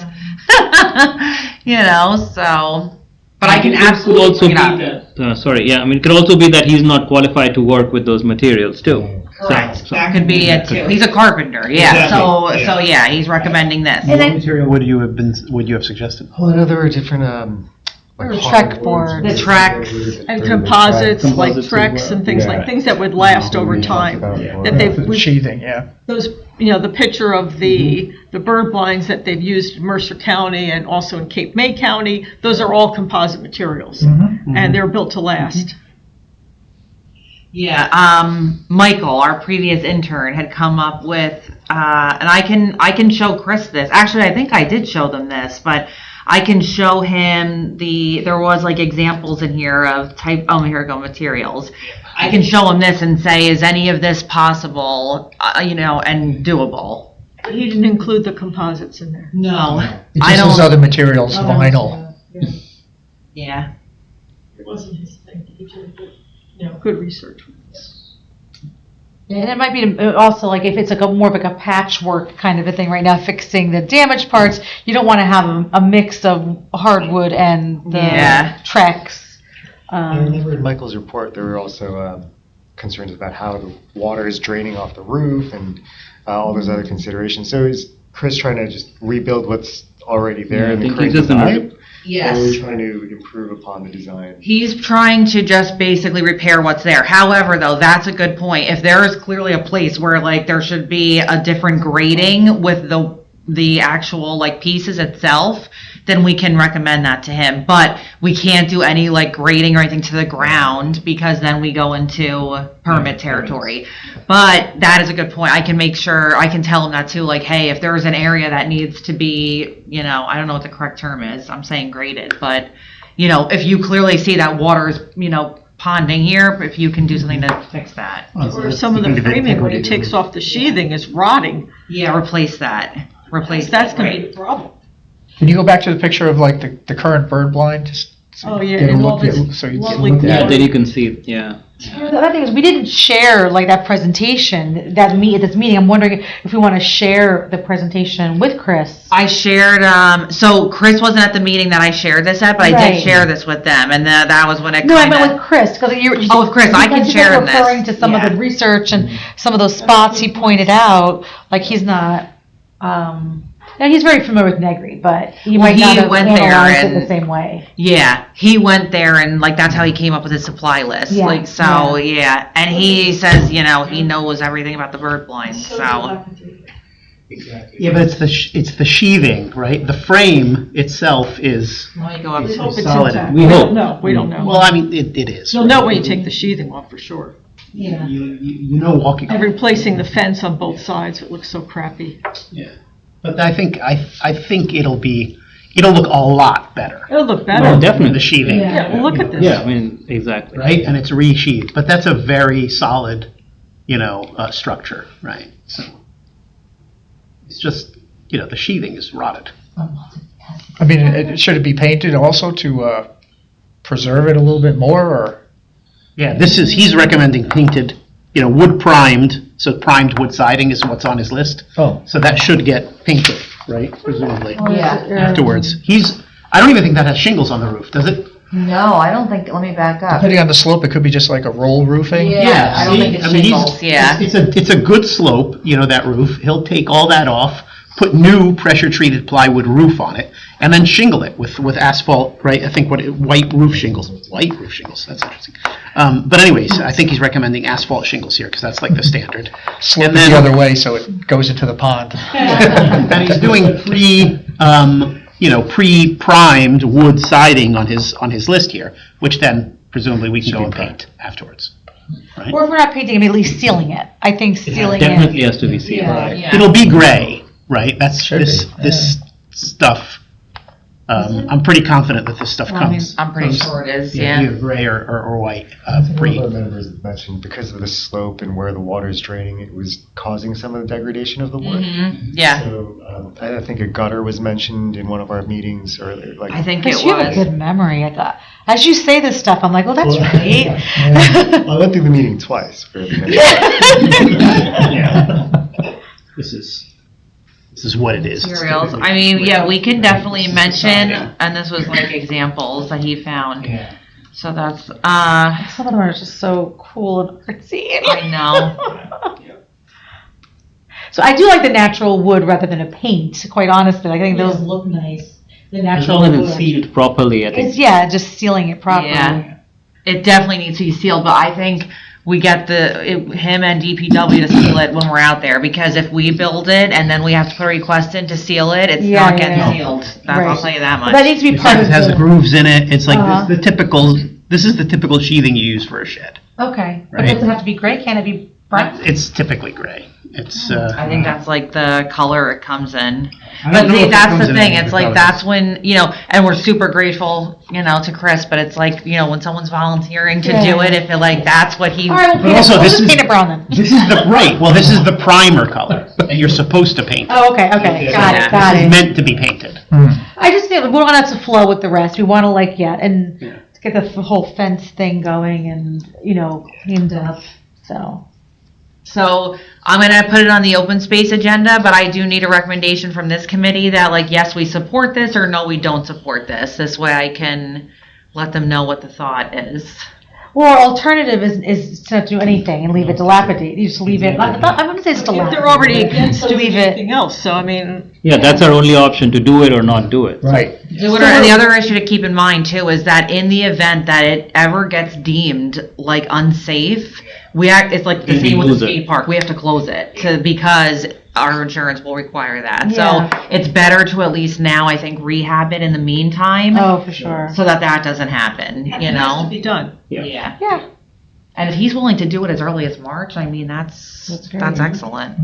So, but I can absolutely also bring be it up. that. It could also be that he's not qualified to work with those materials too. Correct. So- That could be it too. He's a carpenter, yeah. So yeah, he's recommending this. What material would you have suggested? Oh, I know there were different, like Trek hardwoods boards. The Trex. And composites, like Composites as Trex well. and things Yeah. like, things that would last over time. That Sheathing, yeah. those, the picture of the bird blinds that they've used in Mercer County and also in Cape May County, those are all composite materials, and they're built to last. Yeah, Michael, our previous intern, had come up with, and I can show Chris this. Actually, I think I did show them this, but I can show him there was like examples in here of here we go, materials. I can show him this and say, is any of this possible, and doable? But he didn't include the composites in there. No, It I just has don't, other materials, vinyl. yeah. It wasn't his thing. He did good research. And it might be also like if it's like more of like a patchwork kind of a thing right now, fixing the damaged parts. You don't want to have a mix of hardwood and the Trex. I remember in Michael's report, there were also concerns about how the water is draining off the roof and all those other considerations. So is Chris trying to just rebuild what's already there Yeah, in I the think current he's just design? Yes. Or are we trying to improve upon the design? He's trying to just basically repair what's there. However, though, that's a good point. If there is clearly a place where like there should be a different grading with the the actual like pieces itself, then we can recommend that to him. But we can't do any like grading or anything to the ground because then we go into permit territory. But that is a good point. I can make sure, I can tell him that too, like, hey, if there's an area that needs to be, you know, I don't know what the correct term is, I'm saying graded, but, you know, if you clearly see that water is, you know, ponding here, if you can do something to fix that. Or some of the framing, when he takes off the sheathing, is rotting. Yeah, replace that. Replace That's that, gonna be right. a problem. Can you go back to the picture of like the current bird blind? Just Oh, yeah, get a and look all this at, so you can lovely look Yeah, at then it. you can see it, yeah. The other thing is, we didn't share like that presentation, at this meeting. I'm wondering if we want to share the presentation with Chris. I shared, so Chris wasn't at the meeting that I shared this at, but I did Right. share this with them, and that was when it No, I kinda. meant with Chris, because you're. Oh, with Chris, I can because share you're in this. referring to some of the Yeah. research and some of those spots he pointed out, like he's not, and he's very familiar with Negri, but he Well, might not he have went there analyzed it and- the same way. Yeah, he went there and like that's how he came up with his supply list. Yeah, Like so, yeah. And he says, you know, he knows everything about the bird blind. So Yeah, but it's the sheathing, right? The frame itself is, let me go up We hope to. it's solid. intact. We We hope. don't know, we don't know. well, I mean, it is. You'll know when you take the sheathing off, for sure. Yeah. You know walking. And replacing the fence on both sides, it looks so crappy. Yeah. But I think it'll look a lot better. It'll look Oh, better. definitely. The sheathing. Yeah, well, look at this. Yeah, I mean, exactly. Right? And it's resheathed, but that's a very solid, structure, right? So it's just, the sheathing is rotted. I mean, should it be painted also to preserve it a little bit more, or? Yeah, he's recommending painted, wood primed, so primed wood siding is what's on his list. Oh. So that should get painted, right, presumably, Yeah. afterwards. I don't even think that has shingles on the roof, does it? No, I don't think. Let me back up. Depending on the slope, it could be just like a roll roofing. Yeah, I don't see? think it's I mean, shingles. Yeah. It's a good slope, that roof. He'll take all that off, put new pressure-treated plywood roof on it, and then shingle it with asphalt, right? I think white roof shingles. White roof shingles, that's interesting. But anyways, I think he's recommending asphalt shingles here, because that's like the standard. Slope And it the then- other way so it goes into the pond. And he's doing pre-primed wood siding on his list here, which then presumably we can go and paint afterwards. Right? Or if we're not painting, I mean, at least sealing it. I think sealing Definitely it. has to be seen. Yeah. It'll be gray, right? That's Should this stuff. I'm pretty confident that this stuff comes. I'm pretty sure it is. Yeah. Either gray or white. One of our members mentioned because of the slope and where the water is draining, it was causing some of the degradation of the wood. Yeah. So I think a gutter was mentioned in one of our meetings earlier. Like, I think Chris, it you have a was. good memory. I thought, as you say this stuff, I'm like, well, that's right. I went through the meeting twice. For everything. Yeah. This is what it is. It's Materials. typically- I mean, yeah, we can definitely mention, and this was like examples that he found. So that's, Some of them are just so cool and artsy. I know. So I do like the natural wood rather than a paint, quite honestly. I think those look nice. The As natural long as wood. it's sealed properly, I think. It's, yeah, just sealing it properly. Yeah. It definitely needs to be sealed, but I think we get him and DPW to seal it when we're out there, because if we build it and then we have to put a request in to seal it, it's Yeah, not getting yeah. sealed. I'll Right. tell you that But much. that needs to be part of It has the grooves in it. It's like Uh-huh. this is the typical sheathing you use for a shed. Okay. But Right. does it have to be gray? Can it be brown? It's typically gray. It's I think that's like the color it comes in. I But don't know see, if it that's comes the in thing. any It's of like the that's when and we're super grateful, to Chris. But it's like when someone's volunteering to do Yeah. it, if it like that's what he. All right, But also we'll this just is- paint it brown then. This is the right. Well, this is the primer color that you're supposed to paint. Oh, okay, okay. Got Yeah. it, got This is it. meant to be painted. I just think we want it to flow with the rest. We want to and to get the whole fence thing going and, cleaned up, so. So I'm gonna put it on the open space agenda, but I do need a recommendation from this committee that yes, we support this, or no, we don't support this. This way I can let them know what the thought is. Or alternative is to not do anything and leave it dilapidated. You just leave it, I wouldn't say it's If dilapidated. they're already against to leave it. anything else, so I mean, Yeah, that's our only option, to do it or not do it. Right. And the other issue to keep in mind too is that in the event that it ever gets deemed unsafe, it's like the Then we same with the lose it. skate park. We have to close it because our insurance will require that. Yeah. So it's better to at least now, I think, rehab it in the meantime, Oh, for sure. so that doesn't happen, It you has to know? be done. Yeah. Yeah. And if he's willing to do it as early as March, I mean, that's great. excellent.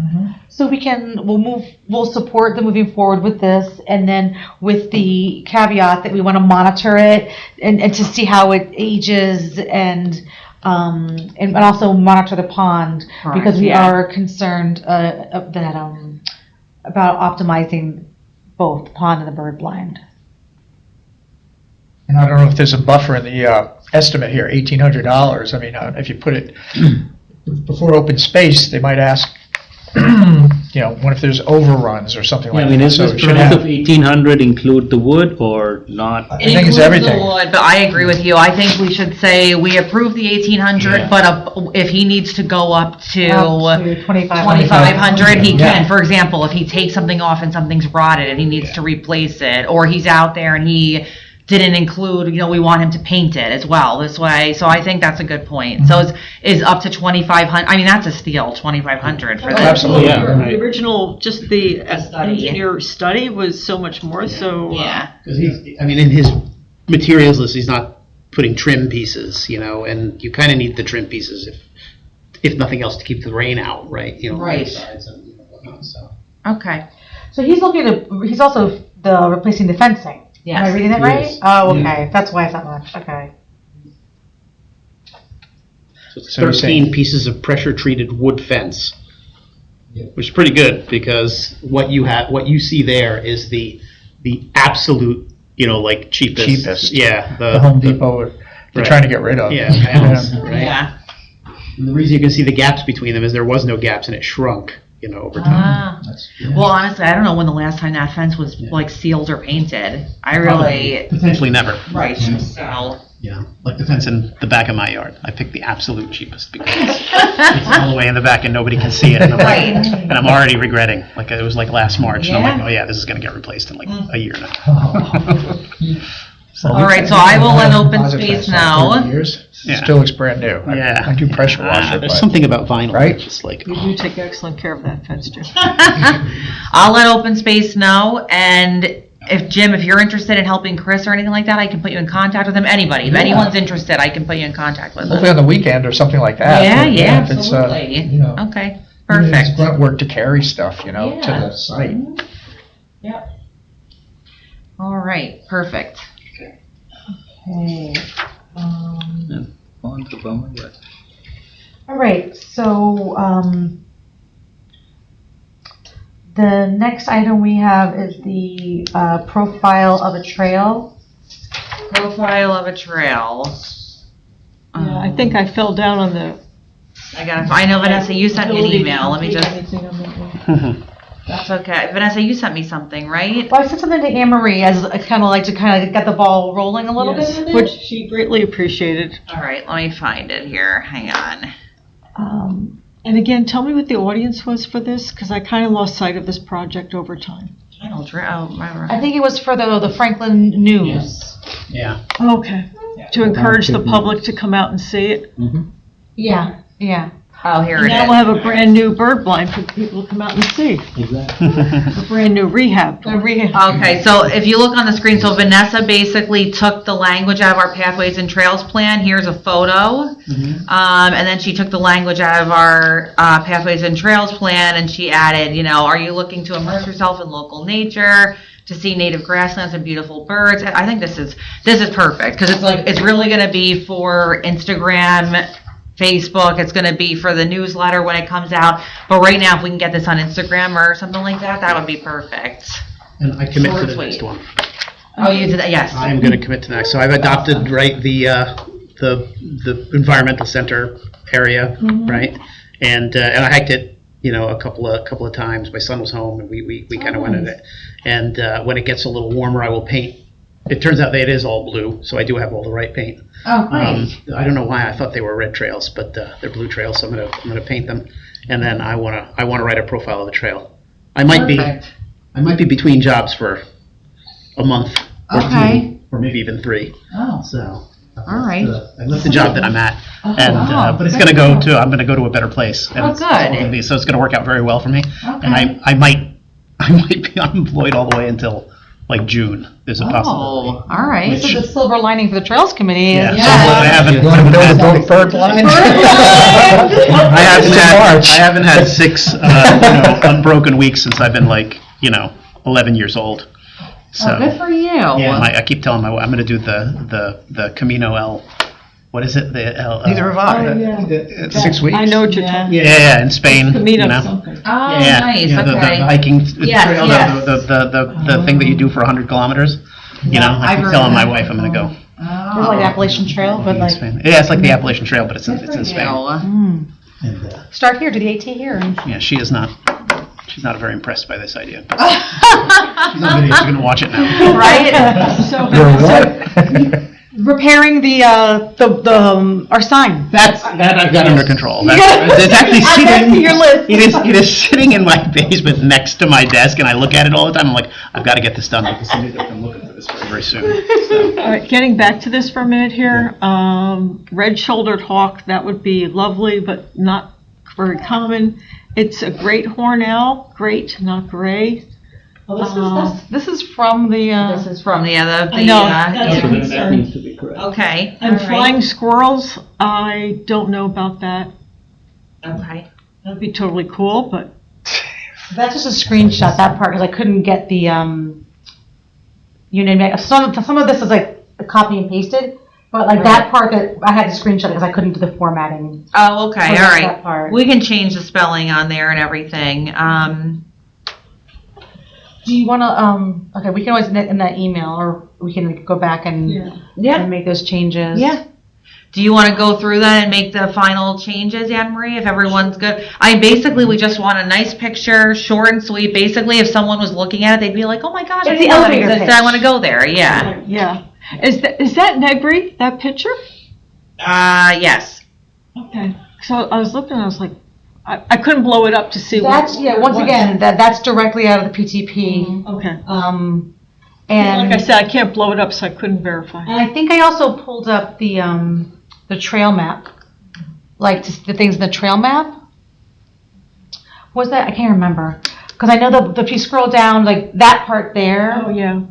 So we'll support the moving forward with this, and then with the caveat that we want to monitor it and to see how it ages and also monitor the pond, Correct, because we yeah. are concerned about optimizing both the pond and the bird blind. And I don't know if there's a buffer in the estimate here, $1,800. I mean, if you put it before open space, they might ask, what if there's overruns or something Yeah, like I mean, that? is So this it should price of have, 1,800 include the wood or not? I think it's includes the everything. wood, but I agree with you. I think we should say we approve the 1,800, Yeah. but if he needs to go up to Up to 2,500. 2,500, he Yeah. can. For example, if he takes something off and something's rotted and he needs to replace it, or he's out there and he didn't include, we want him to paint it as well this way. So I think that's a good point. So is up to 2,500. I mean, that's a steal, 2,500 for this. Absolutely. Yeah, right. The original, just the study. engineer study was so much more, so. Yeah. Because in his materials list, he's not putting trim pieces, and you kind of need the trim pieces if nothing else to keep the rain out, right? Right. Sides and whatnot, so. Okay. So he's also replacing the fencing. Am I Yes. reading that right? Yes. Oh, okay. That's why it's that much. Okay. So it's So you're 13 saying- pieces of pressure-treated wood fence, which is pretty good because what you see there is the absolute, cheapest. Cheapest. Yeah. The Home Depot, they're Right. trying to get rid of. Yeah, panels, right? Yeah. And the reason you can see the gaps between them is there was no gaps and it shrunk, over time. Ah. Well, honestly, I don't know when the last time that fence was sealed or painted. I really. Potentially never. Right. So. Yeah, like the fence in the back of my yard. I picked the absolute cheapest because it's all the way in the back and nobody can see it. And I'm, Right. and I'm already regretting. Like it was last March, and I'm Yeah. like, oh yeah, this is going to get replaced in a year now. All right, so I will let open Composite space fence, like now. 30 years, Yeah. still looks brand new. Yeah. I do pressure wash it, There's but something about vinyl, Right? that's just like You do take excellent care of that fence, Jim. I'll let open space know, and if you're interested in helping Chris or anything like that, I can put you in contact with him. Anybody, if anyone's interested, I can put you in contact with hopefully him. on the weekend or something like that. Yeah, But yeah, if it's, absolutely. Okay, It's perfect. grunt work to carry stuff, to Yeah. the site. Yep. All right, perfect. Okay. On to the bummer, but- All right, so the next item we have is the profile of a trail. Profile of a trail. Yeah, I think I fell down on the. I know, Vanessa, you sent me an ability to email. Let me complete just, anything on that one. that's okay. Vanessa, you sent me something, right? Well, I sent something to Anne Marie as kind of get the ball rolling a little Yes, bit. in it. which she greatly appreciated. All right, let me find it here. Hang on. And again, tell me what the audience was for this, because I kind of lost sight of this project over time. I think it was for the Franklin News. yeah. Okay. To encourage the public to come out and see it. Yeah, yeah. Oh, here And it now we'll is. have a brand new bird blind for people to come out and see. A brand new rehab. Okay, so if you look on the screen, so Vanessa basically took the language out of our Pathways and Trails plan. Here's a photo. And then she took the language out of our Pathways and Trails plan and she added, are you looking to immerse yourself in local nature, to see native grasslands and beautiful birds? I think this is perfect because it's really going to be for Instagram, Facebook. It's going to be for the newsletter when it comes out. But right now, if we can get this on Instagram or something like that, that would be perfect. And I commit Short to the tweet. next one. Oh, you did that? Yes. I am going to commit to the next. So I've adopted, the environmental center area, right? And I hiked it, a couple of times. My son was home and we kind of went at it. And when it gets a little warmer, I will paint. It turns out that it is all blue, so I do have all the right paint. Oh, great. I don't know why I thought they were red trails, but they're blue trails, so I'm gonna paint them. And then I wanna write a profile of the trail. I might be between jobs for a month or Okay. two, or maybe even 3. Oh. So All right. I left the job that I'm at, and but it's going to go to. I'm going to go to a better place. And Oh, it's gonna good. be- So it's going to work out very well for me. Okay. And I might be unemployed all the way until like June. There's a possibility. Oh, all right. Which- So the silver lining for the Trails Committee Yeah. is. So I haven't. You want to build a bird blind? I haven't had 6 unbroken weeks since I've been 11 years old. So Oh, good for you. yeah, I keep telling my wife I'm going to do the Camino El. What is it? The El. Neither have I. It's 6 weeks. I know what you're talking. Yeah, in Spain. Camino you know? something. Oh, Yeah, nice. yeah, the Okay. hiking Yes, trail, yes. the thing that you do for 100 kilometers. You know, I I've keep heard telling of my that. wife I'm going to go. It's like Appalachian Trail, but in like. Spain. Yeah, it's like the Appalachian Trail, but it's in Spain. Ew. And, Start here, do the AT here. And yeah, she is not. She's not very impressed by this idea. But she's on video. She's going to watch it now. Right? You're what? Repairing our sign. That I've got under control. It's actually Add that sitting. to your list. It is sitting in my basement next to my desk, and I look at it all the time. I'm like, I've got to get this done because somebody's going to come looking for this very, very soon. So. All right, getting back to this for a minute here, red-shouldered hawk, that would be lovely, but not very common. It's a great horned owl, great, not gray. This is from the. This is from the other. I know, yeah. That needs to be correct. Okay. And all right. flying squirrels, I don't know about that. Okay. That'd be totally cool, but That's just a screenshot, that part, because I couldn't get the, some of this is like copy and pasted, but like that part that I had to screenshot because I couldn't do the formatting. Oh, okay. Oh, All that's right. that part. We can change the spelling on there and everything. Do you want to, okay, we can always in that email, or we can go back and and make those changes. Yeah. Do you want to go through that and make the final changes, Anne Marie, if everyone's good? Basically, we just want a nice picture, short and sweet. Basically, if someone was looking at it, they'd be like, oh my gosh, I It's didn't the know that elevator existed. I pitch. want to go there. Yeah. yeah. Is that Negri, that picture? Yes. Okay. So I was looking, I was like, I couldn't blow it up to see what. That's, once again, that's directly out of the PTP. Okay. And. Like I said, I can't blow it up, so I couldn't verify. And I think I also pulled up the trail map, like just the things in the trail map. Was that, I can't remember, because I know if you scroll down, like that part there. Oh, yeah.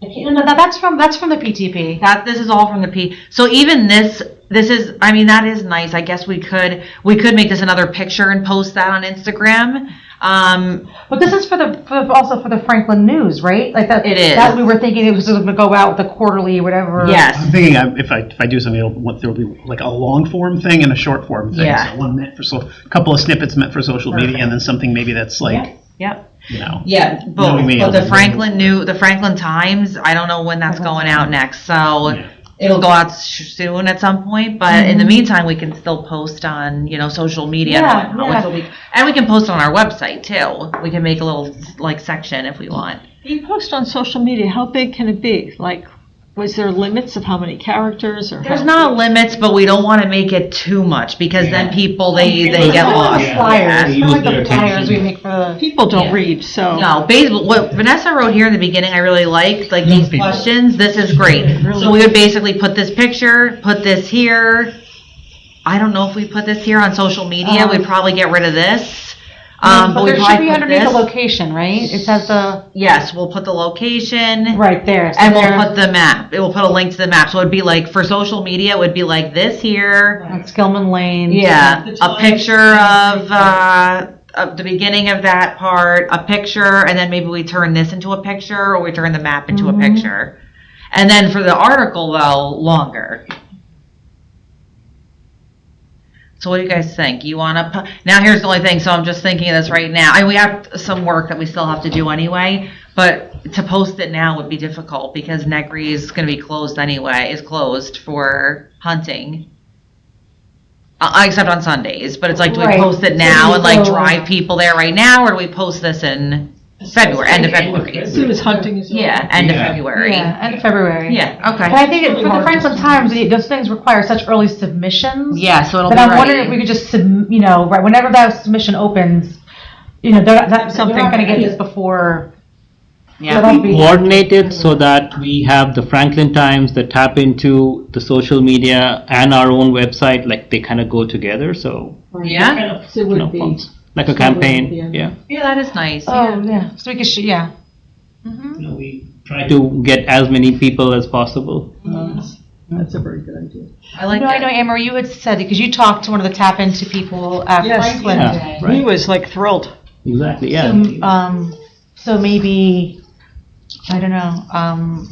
I can't, no, that's from the PTP. This is all from the P. So even this is, I mean, that is nice. I guess we could make this another picture and post that on Instagram. But this is also for the Franklin News, right? Like that. It is. That we were thinking it was going to go out with the quarterly, whatever. Yes. I'm thinking if I do something, there'll be like a long form thing and a short form thing. Yeah. So one meant for a couple of snippets meant for social media, and then something maybe that's like Yep. you know. Yeah, Knowing both. me, But I'll the Franklin Times, I don't know when that's going out next, so Yeah. it'll go out soon at some point. But in the meantime, we can still post on, social media Yeah, and whatnot, yeah. which will be, and we can post on our website too. We can make a little section if we want. You post on social media, how big can it be? Like, was there limits of how many characters or? There's not limits, but we don't want to make it too much because then people they It's get kind of lost. like the flyers. Yeah. It's kind of like the Use their flyers we attention. make for the. People don't Yeah. read, so. No, basically, what Vanessa wrote here in the beginning, I really liked, like these people. questions. This is great. So we would basically put this picture, put this here. I don't know if we put this here on social media. We'd probably get rid of this. But we'd there should probably be put underneath the this. location, right? It says the. Yes, we'll put the location. Right there. So And there- we'll put the map. It will put a link to the map. So it'd be like, for social media, it would be like this here. At Skillman Lane. Yeah, a picture of the beginning of that part, a picture, and then maybe we turn this into a picture, or we turn the map into a picture. And then for the article, though, longer. So what do you guys think? You want to, now here's the only thing, so I'm just thinking of this right now. And we have some work that we still have to do anyway, but to post it now would be difficult because Negri is going to be closed anyway, is closed for hunting. Except on Sundays, but it's like, do we Right. post it now and like So- drive people there right now, or do we post this in February, end of February? As soon as hunting is over. Yeah, end of February. Yeah, end of February. Yeah, But okay. I think for the Franklin Times, those things require such early submissions. Yeah, so it'll But be I'm wondering if ready. we could just, right, whenever that submission opens, they're not going to get this before. Yeah. that'll be- coordinated so that we have the Franklin Times that tap into the social media and our own website, like they kind of go together, so. Yeah. So it would be. Like a campaign, yeah. Yeah, that is nice. Oh, yeah, so we could, yeah. You know, we try to get as many people as possible. That's a very good idea. I like No, I know, that. Anne Marie, you had said, because you talked to one of the tap into people at Yes. Franklin Yeah, today. right. He was like thrilled. Exactly, yeah. So maybe, I don't know,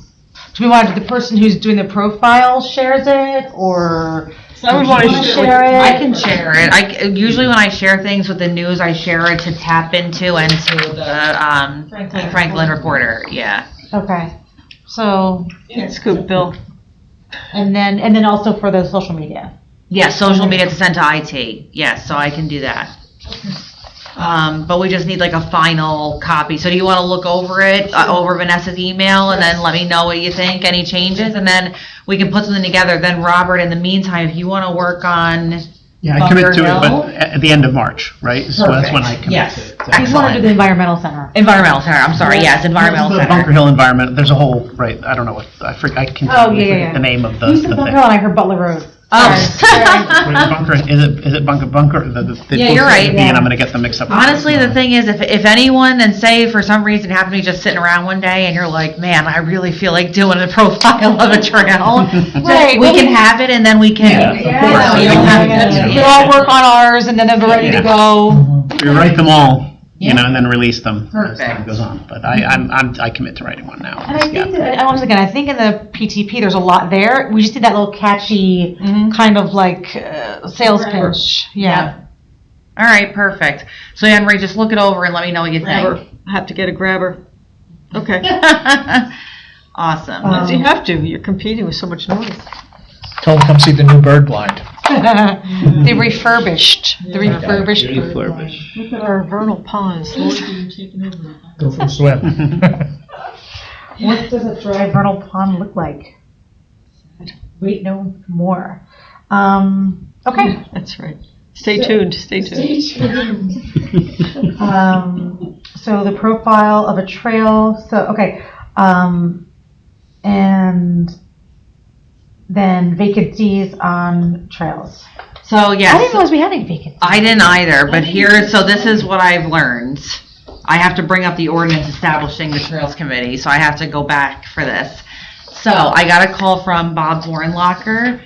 do we want the person who's doing the profile shares it, or? I would want to Share it. I can share it. Usually when I share things with the news, I share it to tap into and to the Franklin Reporter. Yeah. Okay, so, That's good, Bill. and then also for the social media. Yeah, social media to send to IT. Yes, so I can do that. But we just need like a final copy. So do you want to look over it, over Vanessa's email, and then let me know what you think, any changes, and then we can put something together. Then Robert, in the meantime, if you want to work on Yeah, I commit to it, Bunker Hill? but at the end of March, right? So that's when I commit Yes. to it. You want to do Excellent. the environmental center. Environmental center, I'm sorry, yes, environmental The center. Bunker Hill environment, there's a whole, right, I don't know what, I forget, I can Oh, yeah, forget the name of the You the said thing. Bunker Hill, and I heard Butler Road. Oh. What is Bunker, is it Bunker, the Yeah, you're right. and I'm gonna get them mixed up. Honestly, the thing is, if anyone, and say for some reason you happen to be just sitting around one day and you're like, man, I really feel like doing a profile of a trail, Right, we can have it and then we can. Yeah, of you know, course. you don't have to- We'll all work on ours, and then they'll be ready to go. We write them all, you Yeah. know, and then release them as time Perfect. goes on, but I commit to writing one now. And I think, Yeah. that, and once again, I think in the PTP, there's a lot there. We just need that little catchy kind of like sales pitch. Yeah. All right, perfect. So Anne Marie, just look it over and let me know what you Grabber. think. I have to get a grabber. Okay. Awesome. You have to, you're competing with so much noise. Tell them to come see the new bird blind. The refurbished bird blind. Refurbish. Look at our vernal ponds slowly being taken over. Go for a swim. What does a dry vernal pond look like? Wait, no more. Okay. That's right. Stay tuned, stay tuned. So the profile of a trail, so, okay, and then vacancies on trails. So yes. I didn't realize we had any vacancies. I didn't either, but so this is what I've learned. I have to bring up the ordinance establishing the Trails Committee, so I have to go back for this. So I got a call from Bob Warnlocker.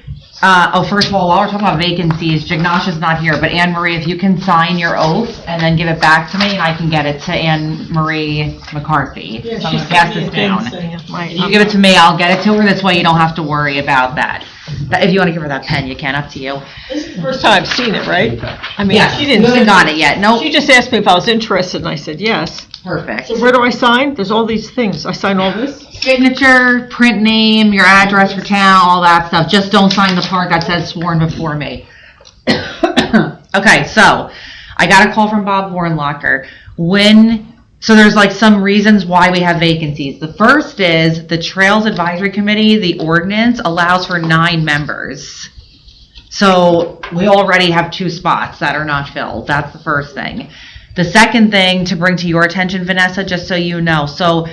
First of all, while we're talking about vacancies, Jignasha's not here, but Anne Marie, if you can sign your oath and then give it back to me, I can get it to Anne Marie McCarthy. So I'm gonna pass this down. If you give it to me, I'll get it to her. This way you don't have to worry about that. If you want to give her that pen, you can, up to you. This is the first time I've seen it, right? I mean, Yes, she you didn't. haven't got it yet. Nope. She just asked me if I was interested, and I said yes. Perfect. So where do I sign? There's all these things. I sign all this? Signature, print name, your address, your town, all that stuff. Just don't sign the part that says sworn before me. Okay, so I got a call from Bob Warnlocker. So there's like some reasons why we have vacancies. The first is the Trails Advisory Committee, the ordinance allows for 9 members. So we already have 2 spots that are not filled. That's the first thing. The second thing to bring to your attention, Vanessa, just so you know, so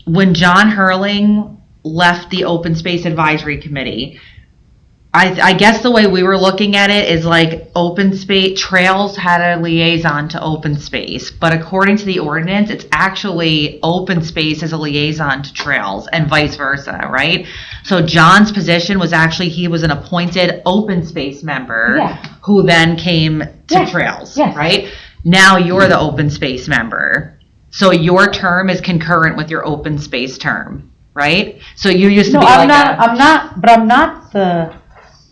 when John Hurling left the Open Space Advisory Committee, I guess the way we were looking at it is like open space, Trails had a liaison to open space, but according to the ordinance, it's actually open space as a liaison to Trails and vice versa, right? So John's position was actually, he was an appointed open space member Yeah. who then came to Yes, Trails, yes. right? Now you're the open space member. So your term is concurrent with your open space term, right? So you used to No, be I'm like not,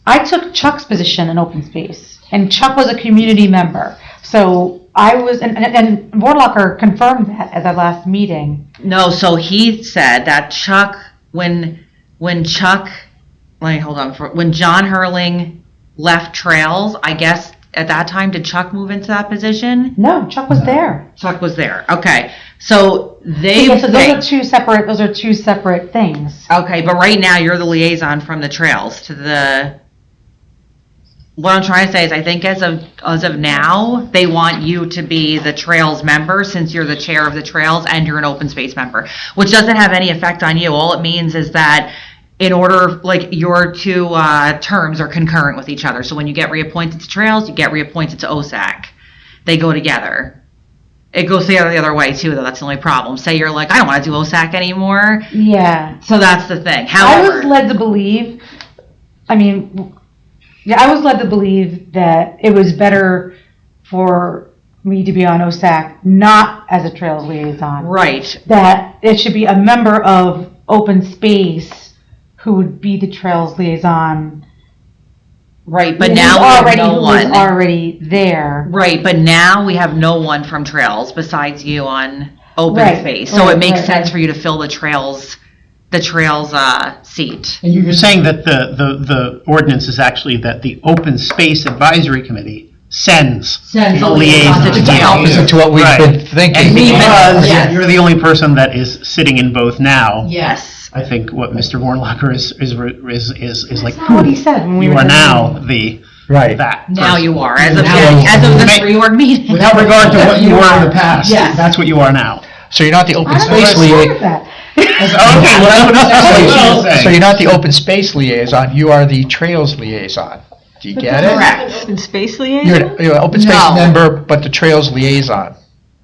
I took Chuck's position in open space, and Chuck was a community member. So I was, and Warlocker confirmed that at the last meeting. No, so he said that Chuck, when Chuck, when John Hurling left Trails, I guess at that time, did Chuck move into that position? No, Chuck was there. Chuck was there. Okay, so So those are think- two separate things. Okay, but right now you're the liaison from the Trails to the what I'm trying to say is I think as of now, they want you to be the trails member since you're the chair of the trails and you're an open space member, which doesn't have any effect on you. All it means is that in order, like, your two terms are concurrent with each other. So when you get reappointed to trails, you get reappointed to OSAC. They go together. It goes the other way too, though. That's the only problem. Say you're like, I don't want to do OSAC anymore. Yeah. So that's the thing. I However, was led to believe, I was led to believe that it was better for me to be on OSAC, not as a trails liaison. right. That it should be a member of open space who would be the trails liaison. Right, but who now was we have no who one. was already there. Right, but now we have no one from trails besides you on open Right, space. So right, it makes right, sense right. for you to fill the trails seat. And you're saying that the ordinance is actually that the Open Space Advisory Committee sends the liaison. to It's jail. opposite to what we've Right. been thinking. And because Yes. you're the only person that is sitting in both now, Yes. I think what Mr. Warnlocker is like, That's not what he said when we you were are in the now meeting. Right. that Now person. you are, as of Now- this reorg meeting. Without regard to what you were in the past, Yes. that's what you are now. So you're not the open I don't know space what's wrong with liaison. that. Okay, well, that's what she's saying. So you're not the open space liaison, you are the trails liaison. Do you get it? Correct. Open space You're liaison? you're an open space No. member, but the trails liaison.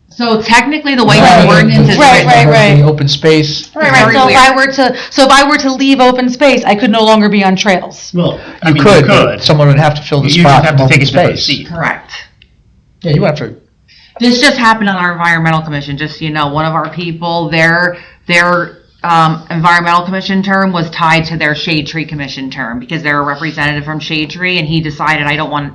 So technically, the way Right. the ordinance is Right, written. right. The open space. Right, Very right. So weird. if I were to leave open space, I could no longer be on trails. Well, I You mean, could, you but could. someone would have to fill the You spot just have from to take open a different space. seat. Correct. Yeah, you have to. This just happened on our environmental commission, just so you know, one of our people, their environmental commission term was tied to their shade tree commission term because they're a representative from shade tree, and he decided I don't want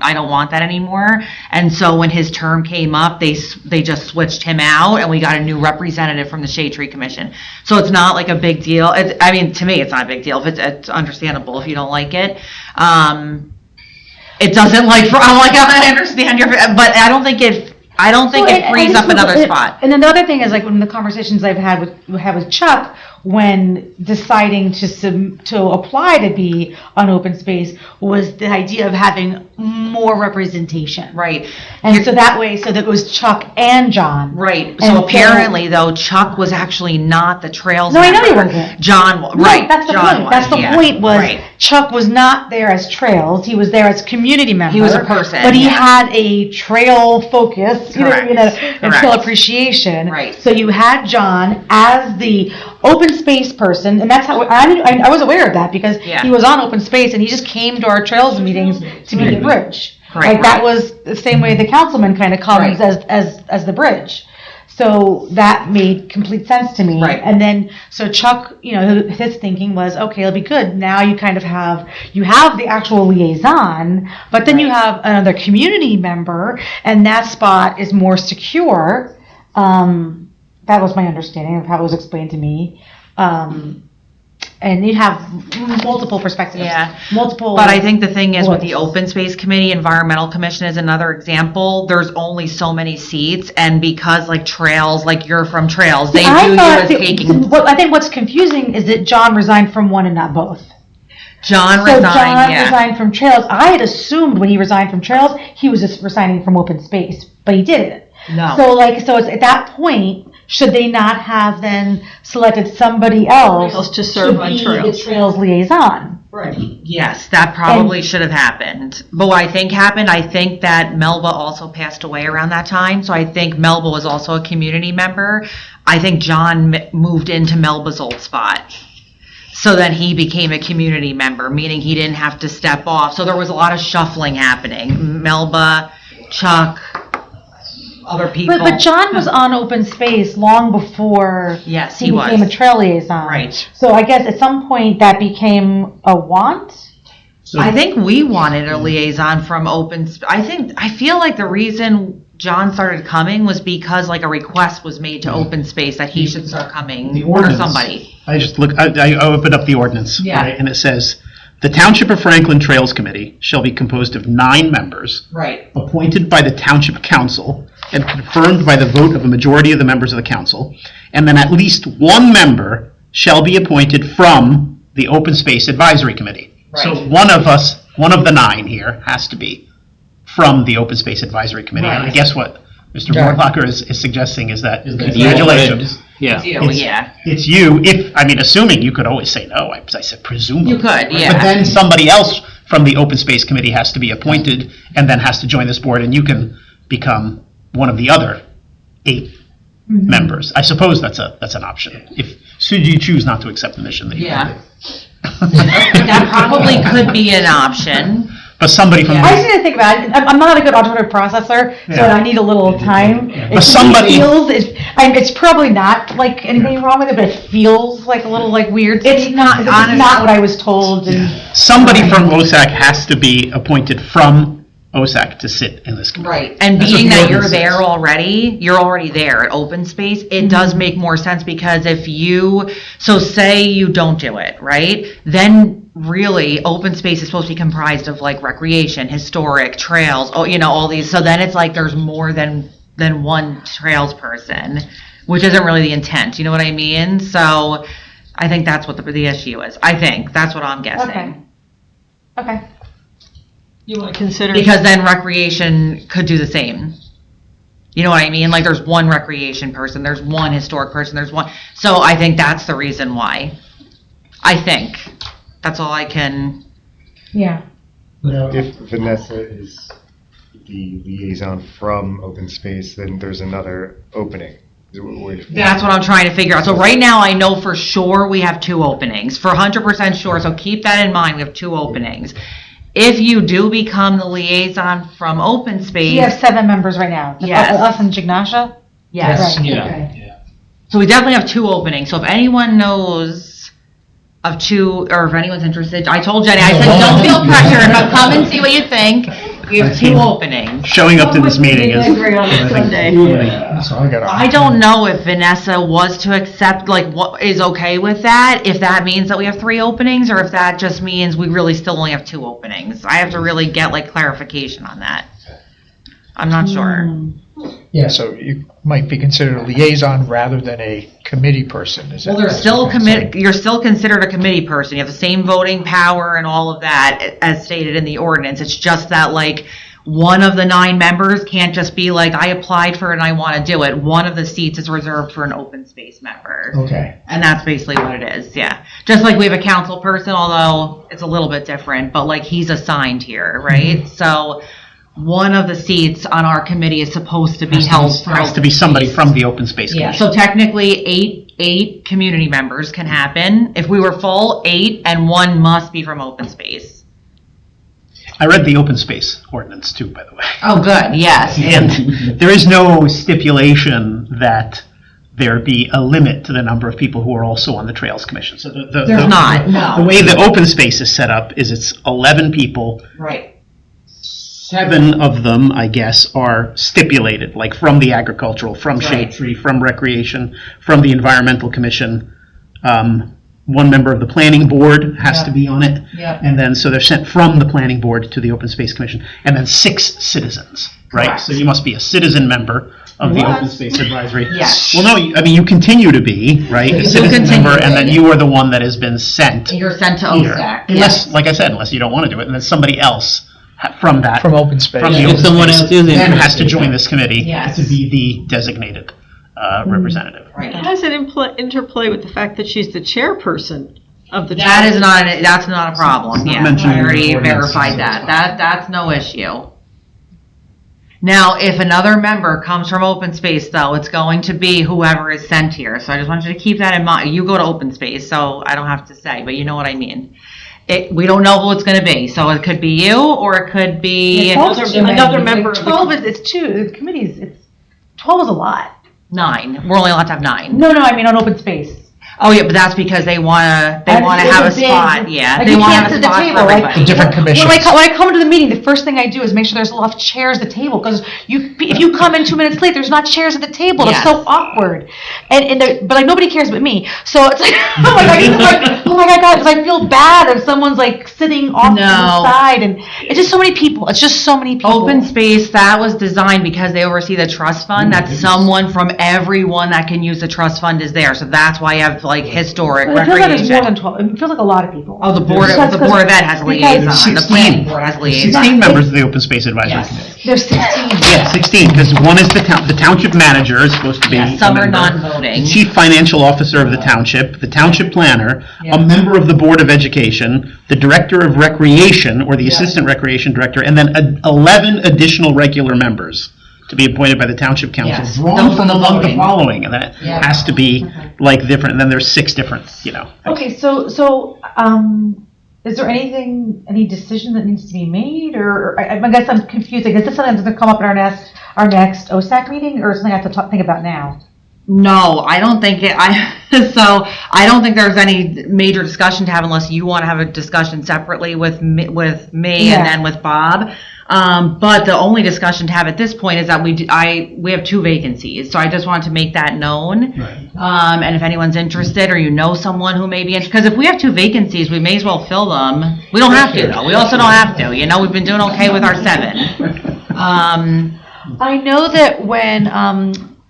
that anymore. And so when his term came up, they just switched him out, and we got a new representative from the shade tree commission. So it's not like a big deal. To me, it's not a big deal. If it's understandable if you don't like it. It doesn't I understand but I don't think it frees up another spot. And another thing is, like, when the conversations I've had with Chuck, when deciding to apply to be on open space, was the idea of having more representation. Right. And so that way, so that it was Chuck and John. Right. And So apparently, though, Chuck was actually not the trails. No, I know he member. wasn't. John, No, right. that's the John point. That's the yeah, point was right. Chuck was not there as trails. He was there as community member. He was a person, But he yeah. had a trail focus, Correct. and trail Correct. appreciation. Right. So you had John as the open space person, and that's how I was aware of that because Yeah. he was on open space and he just came to our trails meetings to be the bridge. Right. Like that was the same way the councilman kind of comes Right. as the bridge. So that made complete sense to me. Right. And then, so Chuck, his thinking was, okay, it'll be good. Now you kind of have the actual liaison, but then you have another community member, and that spot is more secure. That was my understanding of how it was explained to me. And you have multiple perspectives. Yeah. Multiple. But I think the thing is with the voices. open space committee, environmental commission is another example. There's only so many seats, and because like trails, like you're from trails, they I do you thought as that- taking. I think what's confusing is that John resigned from one and not both. John So resigned. John Yeah. resigned from Trails. I had assumed when he resigned from Trails, he was just resigning from open space, but he didn't. No. So it's at that point, should they not have then selected somebody else To serve on be Trails. the Trails liaison? Yes, that probably should have happened. But what I think happened, I think that Melba also passed away around that time. So I think Melba was also a community member. I think John moved into Melba's old spot. So then he became a community member, meaning he didn't have to step off. So there was a lot of shuffling happening. Melba, Chuck, other people. But John was on open space long before Yes, he he became was. a trail liaison. Right. So I guess at some point that became a want. I think we wanted a liaison from I feel like the reason John started coming was because like a request was made to open space that he should start coming, The or ordinance. somebody. I opened up the ordinance. Yeah. Right, and it says, "The Township of Franklin Trails Committee shall be composed of 9 members, Right. appointed by the Township Council and confirmed by the vote of a majority of the members of the council, and then at least 1 member shall be appointed from the Open Space Advisory Committee." So Right. one of us one of the 9 here has to be from the Open Space Advisory Committee. And I Right. guess what Mr. Yeah. Mortlacher is suggesting is that, You congratulations. Yeah. It's you, assuming you could always say no, I said presumably. You could, yeah. But then somebody else from the Open Space Committee has to be appointed and then has to join this board, and you can become one of the other 8 members. I suppose that's an option, should you choose not to accept the mission that you Yeah. have. That probably could be an option. But somebody from, I just need to think about it. I'm not a good alternative processor, so Yeah. I need a little time. But somebody- It's probably not like anything wrong with it, but it feels like a little like weird. to It's me, not, 'cause it's honestly. not what I was told. And somebody from OSAC has to be appointed from OSAC to sit in this committee. Right, and That's what being the that you're ordinance there says. already, you're already there at open space, it does make more sense because so say you don't do it, right? Then really, open space is supposed to be comprised of like recreation, historic, trails, all these, so then it's like there's more than one trails person, which isn't really the intent, you know what I mean? So I think that's what the issue is. I think, that's what I'm guessing. okay. You want to consider? Because then recreation could do the same. You know what I mean? Like there's one recreation person, there's one historic person, there's one. So I think that's the reason why. I think. That's all I can. Yeah. If Vanessa is the liaison from open space, then there's another opening. That's what I'm trying to figure out. So right now I know for sure we have 2 openings. For 100% sure. So keep that in mind. We have 2 openings. If you do become the liaison from open space. We have 7 members right now. Yes. Us and Jignasha? Yes. Right, Yeah. okay. So we definitely have 2 openings. So if anyone knows of 2, or if anyone's interested, I told Jenny, I said, don't feel pressure, but come and see what you think. We have 2 openings. Showing up to this meeting is. Sunday. That's all I got. I don't know if Vanessa was to accept, like, what is okay with that, if that means that we have 3 openings, or if that just means we really still only have 2 openings. I have to really get, like, clarification on that. I'm not sure. Yeah, so you might be considered a liaison rather than a committee person, is that? Well, you're still considered a committee person. You have the same voting power and all of that as stated in the ordinance. It's just that, like, one of the 9 members can't just be like, I applied for it and I want to do it. One of the seats is reserved for an open space member. Okay. And that's basically what it is, yeah. Just like we have a council person, although it's a little bit different, but like he's assigned here, right? So one of the seats on our committee is supposed to be held for Has to open be somebody space. from the Open Space Yeah, Commission. so technically eight community members can happen. If we were full, 8, and 1 must be from open space. I read the Open Space ordinance too, by the way. Oh, good, yes. And there is no stipulation that there be a limit to the number of people who are also on the Trails Commission. So There's not, no. The way the open space is set up is it's 11 people. Right. 7 of them, I guess, are stipulated, like from the agricultural, from shade Right. tree, from recreation, from the environmental commission. 1 member of the planning board has to be on it. Yep. And then, so they're sent from the planning board to the open space commission, and then 6 citizens, right? Correct. So you must be a citizen member of the Yes. open space advisory. Yes. Well, no, you continue to be, right? You A do citizen continue member, and then to. you are the one that has been sent You're sent to here. OSAC. Unless, like I said, unless you don't want to do it, and then somebody else from that. From open space. From the If open someone space, else is then has to interested. join this committee Yes. to be the designated representative. Right. How does it interplay with the fact that she's the chairperson of the? That's not a problem, It's not yeah. mentioned I in the already ordinance, verified so that. it's fine. That's no issue. Now, if another member comes from open space, though, it's going to be whoever is sent here. So I just want you to keep that in mind. You go to open space, so I don't have to say, but you know what I mean. We don't know who it's going to be, so it could be you, or it could be Another member of the 12 it's 2, the committees, 12 is a lot. 9. We're only allowed to have 9. No, I mean on open space. Oh, yeah, but that's because they want to And have a it's big- spot, yeah. like, They you want to can't have a sit at the spot table, for like- everybody. Different commissions. When I come to the meeting, the first thing I do is make sure there's enough chairs at the table, because if you come in 2 minutes late, there's not chairs at the table. It's so Yes. awkward. But like nobody cares but me. So it's like, oh my god, because I feel bad if someone's like sitting off to the No. side, and it's just so many people. It's just so many people. Open space, that was designed because they oversee the trust fund, that someone from everyone that can use the trust fund is there. So that's why you have like historic, It feels like it's more than recreation. 12, it feels like a lot of people. Oh, the board That's of Ed has a because- liaison, the 16. planning board has a liaison. 16 members of the Open Space Advisory Committee. There's 16. Yeah, 16, because one is the township manager is supposed to be Yeah, a some are member. non-voting. The chief financial officer of the township planner, Yeah. a member of the Board of Education, the director of recreation, or the assistant recreation director, and then 11 additional regular members to be appointed by the township council, Yes, drawn those from are the among the voting. following, and that Yeah. has to be like different, and then there's 6 different, Okay, so, is there any decision that needs to be made, or, I guess I'm confused, like, is this something that's gonna come up at our next OSAC meeting, or something I have to think about now? No, I don't think so I don't think there's any major discussion to have unless you want to have a discussion separately with me Yeah. and then with Bob. But the only discussion to have at this point is that we have 2 vacancies, so I just wanted to make that known. Right. And if anyone's interested, or you know someone who may be interested, because if we have 2 vacancies, we may as well fill them. We don't have to though. We also don't have to. We've been doing okay with our 7. I know that when,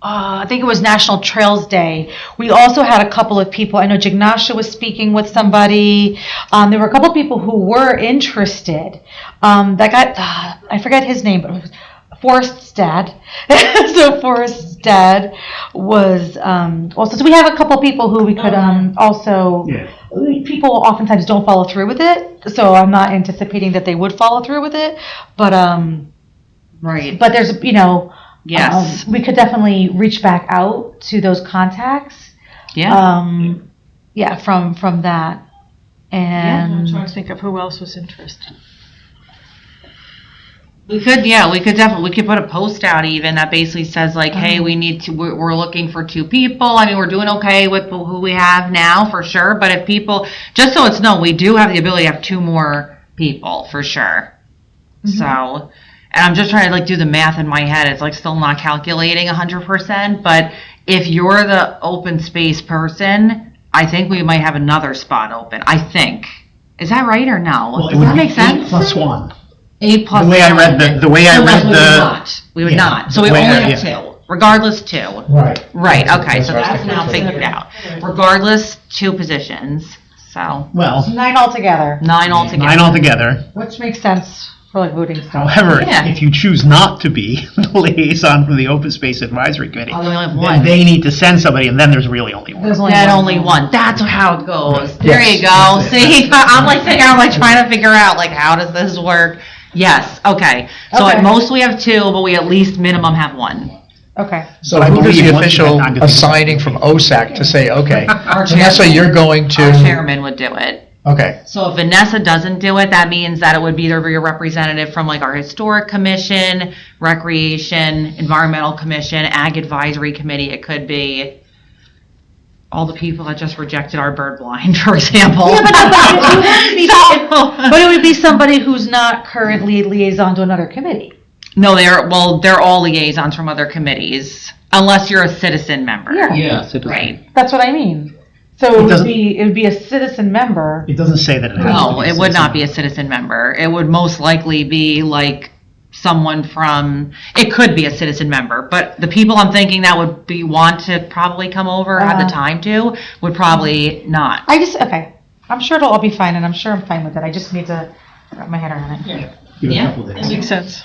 I think it was National Trails Day, we also had a couple of people, I know Jignasha was speaking with somebody, there were a couple of people who were interested, that got, I forget his name, but it was Forrest's dad. So Forrest's dad was, also, so we have a couple of people who we could, also, people oftentimes don't follow through with it, so I'm not anticipating that they would follow through with it, but, Right. but there's, Yes. we could definitely reach back out to those contacts. Yeah. From that. I'm And trying to think of who else was interested. We could put a post out even that basically says like, hey, we're looking for 2 people. I mean, we're doing okay with who we have now for sure. But if people, just so it's known, we do have the ability to have 2 more people for sure. So, and I'm just trying to do the math in my head. It's still not calculating 100%. But if you're the open space person, I think we might have another spot open. I think. Is that right or no? Does that make sense? 8+1. 8 plus. The way I read We would Yeah, not. So we the way only I- have 2. Regardless, 2. Right. Right, okay, so That's that's what I was now thinking. figured out. Regardless, 2 positions, so Well, 9 altogether, 9 altogether. 9 altogether. which makes sense for voting stuff. However, Yeah. if you choose not to be the liaison from the Open Space Advisory Committee, Oh, we only have then 1. they need to send somebody, and then there's really only one. There's only Then one. only 1. That's how it goes. There Yes. you go. See, I'm sitting here, trying to figure out, how does this work? Yes, okay. So Okay. at most we have 2, but we at least minimum have 1. Okay. So I who does believe the once you official get time to think about assigning from OSAC to say, okay, Our Vanessa, chairman. you're going Our to, chairman would do it. okay, So if Vanessa doesn't do it, that means that it would be either be a representative from our historic commission, recreation, environmental commission, ag advisory committee. It could be all the people that just rejected our bird blind, for example. Yeah, So- But it would be somebody who's not currently liaison to another committee. No, they're all liaisons from other committees, unless you're a citizen member. Yeah. Citizen. Right. That's what I mean. So It it would doesn't- be a citizen member. It doesn't say that it has to No, be a it would not citizen. be a citizen member. It would most likely be someone from, it could be a citizen member, but the people I'm thinking that would want to probably come over, have the time to, would probably not. Okay. I'm sure it'll all be fine, and I'm sure I'm fine with it. I just need to wrap my head around it. Give it a Yeah. couple days. Makes sense.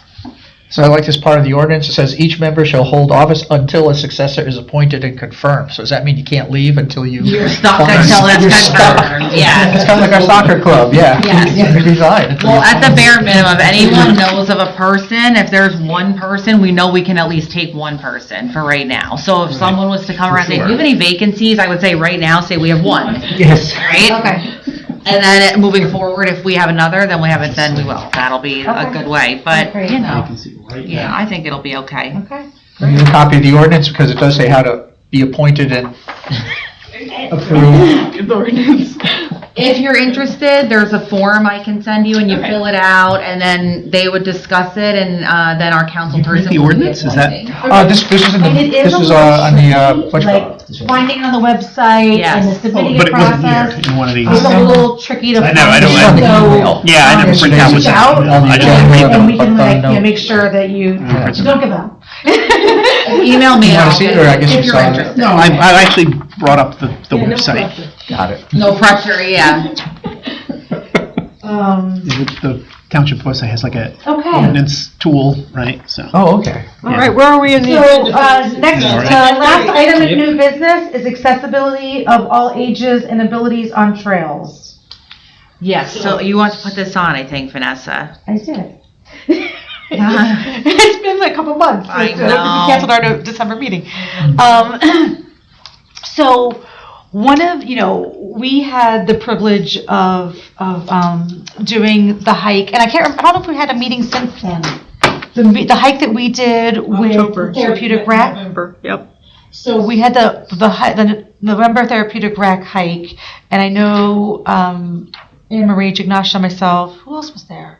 so I like this part of the ordinance, it says each member shall hold office until a successor is appointed and confirmed. So does that mean you can't leave until you? You're stuck find- until it's You're stuck. confirmed, yeah. It's kind of like our soccer club, yeah. Yes. You resign until Well, you at the find- bare minimum, if anyone knows of a person, if there's 1 person, we know we can at least take 1 person for right now. So if someone was to come around and say, do you have any vacancies, I would say right now, say we have 1, Yes. right? Okay. And then moving forward, if we have another, then we have it, then we will. That'll be a Okay. good way, but, Great. yeah, I think it'll be okay. Okay. I need a copy of the ordinance because it does say how to be appointed and approved. The ordinance. If you're interested, there's a form I can send you and you Okay. fill it out and then they would discuss it and then our council You print person the would be ordinance? Is that- appointing. This is in the, And it is this a is little on the, tricky, what you call it? finding it on the website and the Yes. submitting But it it wasn't here process. in one of these. It's a little tricky to I find. know, I don't- So, Yeah, I never Yes, print it out is. what's Reach out, I just read and we them. can make sure that you don't give them. Email me. You and wanna I'll see it, get or I guess if you you're saw it? interested. No, I actually brought up the website. Got it. No pressure, yeah. The township website has like a Okay. ordinance tool, right? So. Oh, okay. All right, where are we in the? So, next, All right. last item in new business is accessibility of all ages and abilities on trails. Yes, so you want to put this on, I think, Vanessa. I did. It's been like a couple months. I since, know. We canceled our December meeting. So one of, we had the privilege of doing the hike, and I don't know if we had a meeting since then. The hike that we did October, with Therapeutic Rec. November, yep. So we had the November Therapeutic Rec hike, and I know Anne Marie, Jignash, and myself. Who else was there?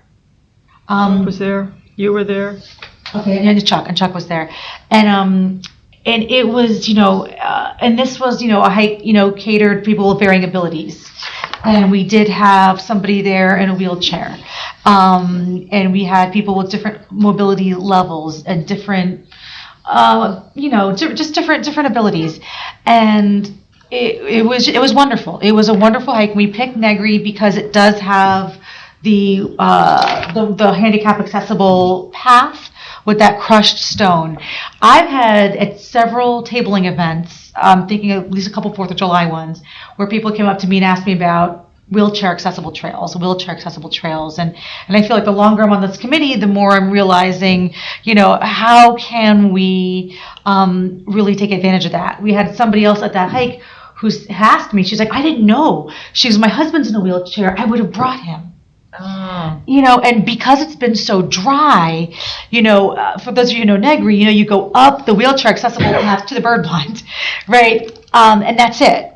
Was there? You were there? Okay, and Chuck was there, and it was, and this was, a hike, catered to people with varying abilities, and we did have somebody there in a wheelchair, and we had people with different mobility levels and different, just different abilities, and it was wonderful. It was a wonderful hike. We picked Negri because it does have the handicap accessible path with that crushed stone. I've had at several tabling events, thinking at least a couple 4th of July ones, where people came up to me and asked me about wheelchair accessible trails, and I feel like the longer I'm on this committee, the more I'm realizing, how can we really take advantage of that? We had somebody else at that hike who asked me, she's like, I didn't know. My husband's in a wheelchair, I would have brought him. Oh. And because it's been so dry, for those of you who know Negri, you go up the wheelchair accessible path to the bird blind, right? And that's it.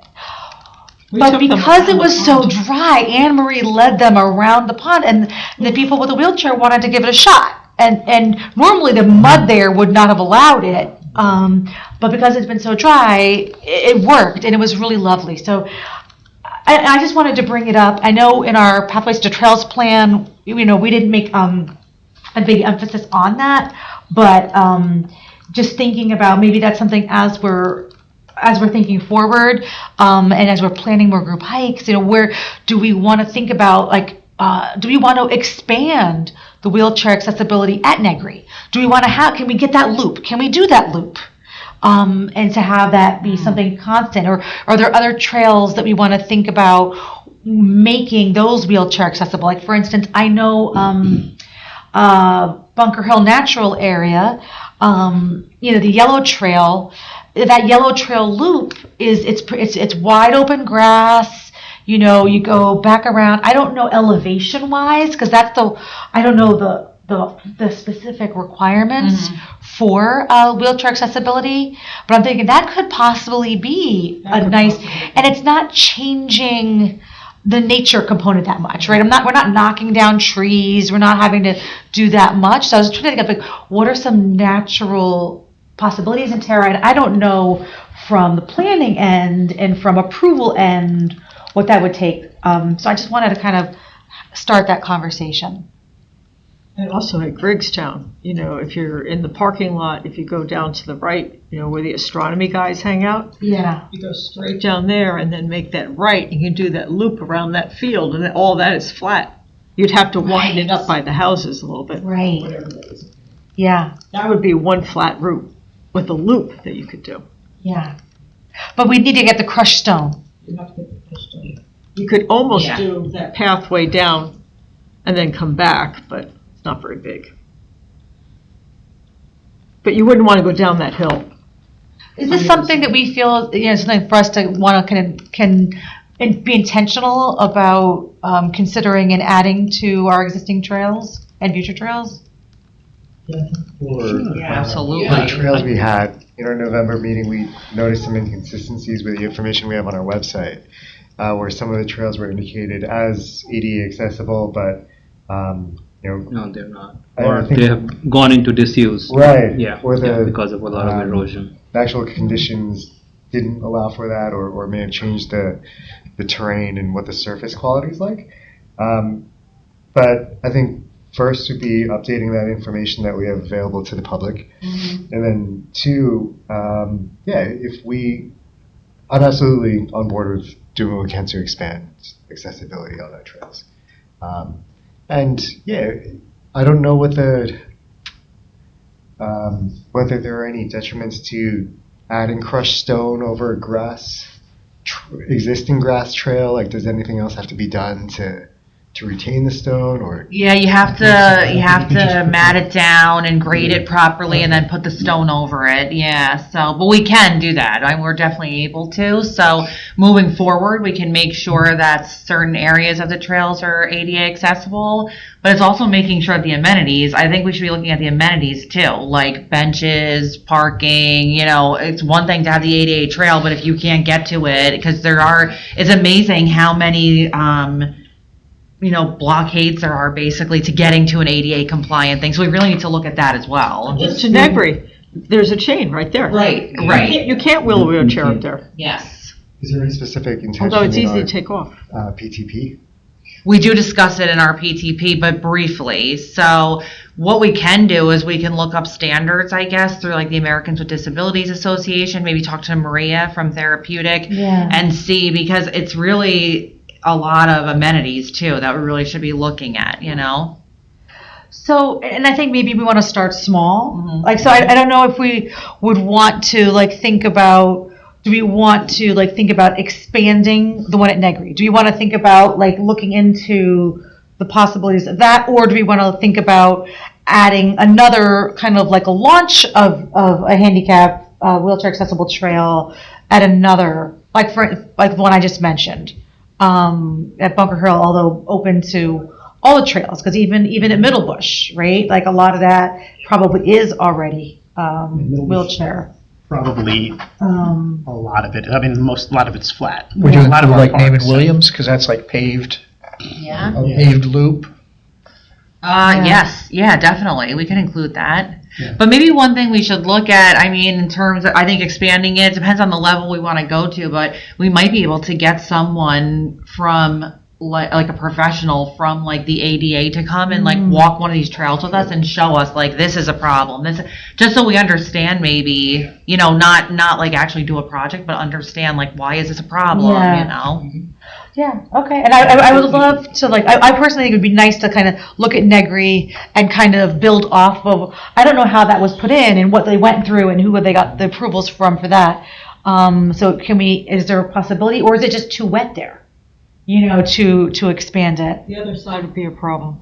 But because it was so dry, Anne Marie led them around the pond, and the people with the wheelchair wanted to give it a shot. And normally the mud there would not have allowed it, but because it's been so dry, it worked, and it was really lovely. So I just wanted to bring it up. I know in our Pathways to Trails plan, we didn't make a big emphasis on that, but just thinking about maybe that's something as we're thinking forward, and as we're planning more group hikes, where do we want to think about, do we want to expand the wheelchair accessibility at Negri? Do we want to can we get that loop? Can we do that loop? And to have that be something constant, or are there other trails that we want to think about making those wheelchair accessible? Like, for instance, I know Bunker Hill Natural Area, the Yellow Trail. That Yellow Trail loop it's wide open grass. You go back around. I don't know elevation wise, because I don't know the specific requirements for wheelchair accessibility, but I'm thinking that could possibly be a nice, and it's not changing the nature component that much, right? We're not knocking down trees, we're not having to do that much. So I was trying to think of what are some natural possibilities in Terra, and I don't know from the planning end and from approval end what that would take. So I just wanted to kind of start that conversation. And also at Griggstown, if you're in the parking lot, if you go down to the right, where the astronomy guys hang out, Yeah. you go straight down there and then make that right. You can do that loop around that field, and all that is flat. You'd have to widen it up by the houses a little bit. Right. Yeah. That would be one flat route with a loop that you could do. Yeah. But we need to get the crushed stone. You could almost Yeah. do that pathway down and then come back, but it's not very big. But you wouldn't want to go down that hill. Is this something that we feel, something for us to want to can be intentional about considering and adding to our existing trails and future trails? Absolutely. The trails we had in our November meeting, we noticed some inconsistencies with the information we have on our website, where some of the trails were indicated as ADA accessible, but No, they're not. I Or think- they have gone into disuse. right, Yeah, or yeah, the because of a lot of erosion. the actual conditions didn't allow for that, or may have changed the terrain and what the surface quality is like. But I think first would be updating that information that we have available to the public, and then two, if we I'm absolutely on board with doing what we can to expand accessibility on our trails. And yeah, I don't know what whether there are any detriments to adding crushed stone over a existing grass trail. Like, does anything else have to be done to retain the stone, or? Yeah, you have to mat it down and grade it properly and then put the stone over it. Yeah, so, but we can do that. We're definitely able to. So moving forward, we can make sure that certain areas of the trails are ADA accessible, but it's also making sure that the amenities, I think we should be looking at the amenities too, like benches, parking, it's one thing to have the ADA trail, but if you can't get to it, because it's amazing how many, blockades there are basically to getting to an ADA compliant thing. So we really need to look at that as well. Just to Negri, there's a chain right there. Right. You can't wheel a wheelchair up there. Yes. Is there any specific intention? Although it's in easy our, to take off. PTP? We do discuss it in our PTP, but briefly. So what we can do is we can look up standards, I guess, through like the Americans with Disabilities Association, maybe talk to Maria from Therapeutic and see, because it's really a lot of amenities too that we really should be looking at, So, and I think maybe we want to start small. Mhm. Like, so I don't know if we would want to think about, do we want to think about expanding the one at Negri? Do we want to think about looking into the possibilities of that? Or do we want to think about adding another kind of a launch of a handicap wheelchair accessible trail at another, the one I just mentioned, at Bunker Hill, although open to all the trails, because even at Middlebush, right? A lot of that probably is already wheelchair. Probably a lot of it. I mean, a lot of it's flat. Would you A lot of include our Naaman parks. Williams, because that's paved, Yeah. a paved loop? Yes, yeah, definitely. We can include that. Yeah. But maybe one thing we should look at, in terms of, I think expanding it, depends on the level we want to go to, but we might be able to get someone from, like a professional from the ADA to come and walk one of these trails with us and show us this is a problem. Just so we understand, maybe, not actually do a project, but understand why is this a problem, Yeah, okay. And I would love to, I personally think it would be nice to kind of look at Negri and kind of build off of, I don't know how that was put in and what they went through and who they got the approvals from for that. So is there a possibility, or is it just too wet there, to expand it? The other side would be a problem.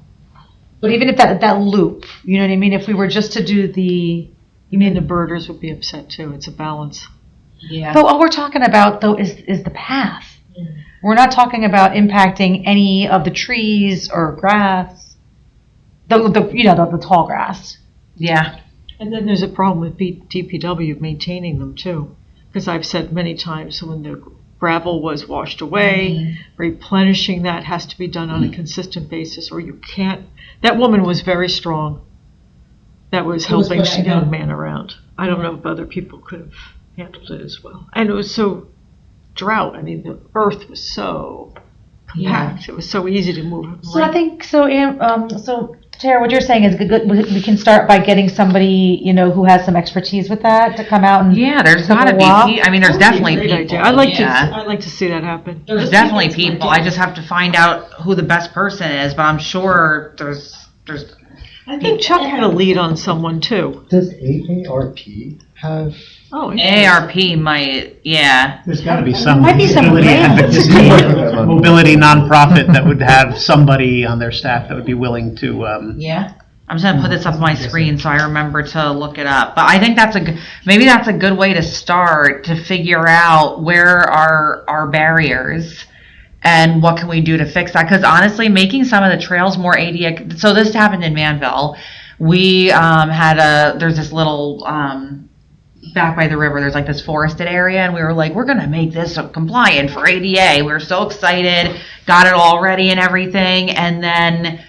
But even if that loop, you know what I mean? If we were just to do the, You mean the birders would be upset too. It's a balance. Yeah. but what we're talking about though is the path. We're not talking about impacting any of the trees or grass, the tall grass. Yeah. And then there's a problem with DPW maintaining them too. Because I've said many times when the gravel was washed away, replenishing that has to be done on a consistent basis, or you can't. That woman was very strong. That was helping that young man around. I don't know if other people could have handled it as well. And it was so drought. I mean, the earth was so compact. It was so easy to move. So I think so. So Tara, what you're saying is good. We can start by getting somebody who has some expertise with that to come out and Yeah, there's take a got to be, walk. there's definitely Great people. idea. I'd like Yeah. to see that happen. There's definitely people. I just have to find out who the best person is, but I'm sure there's I think Chuck had a lead on someone too. Does AARP have? Oh, AARP might, yeah. There's got to be some might be some mobility grants. advocacy, mobility nonprofit that would have somebody on their staff that would be willing to. Yeah. I'm just gonna put this up on my screen so I remember to look it up. But I think maybe that's a good way to start to figure out where are our barriers and what can we do to fix that. Because honestly, making some of the trails more ADA. So this happened in Manville. We there's this little back by the river. There's this forested area, and we were like, we're gonna make this compliant for ADA. We were so excited, got it all ready and everything, and then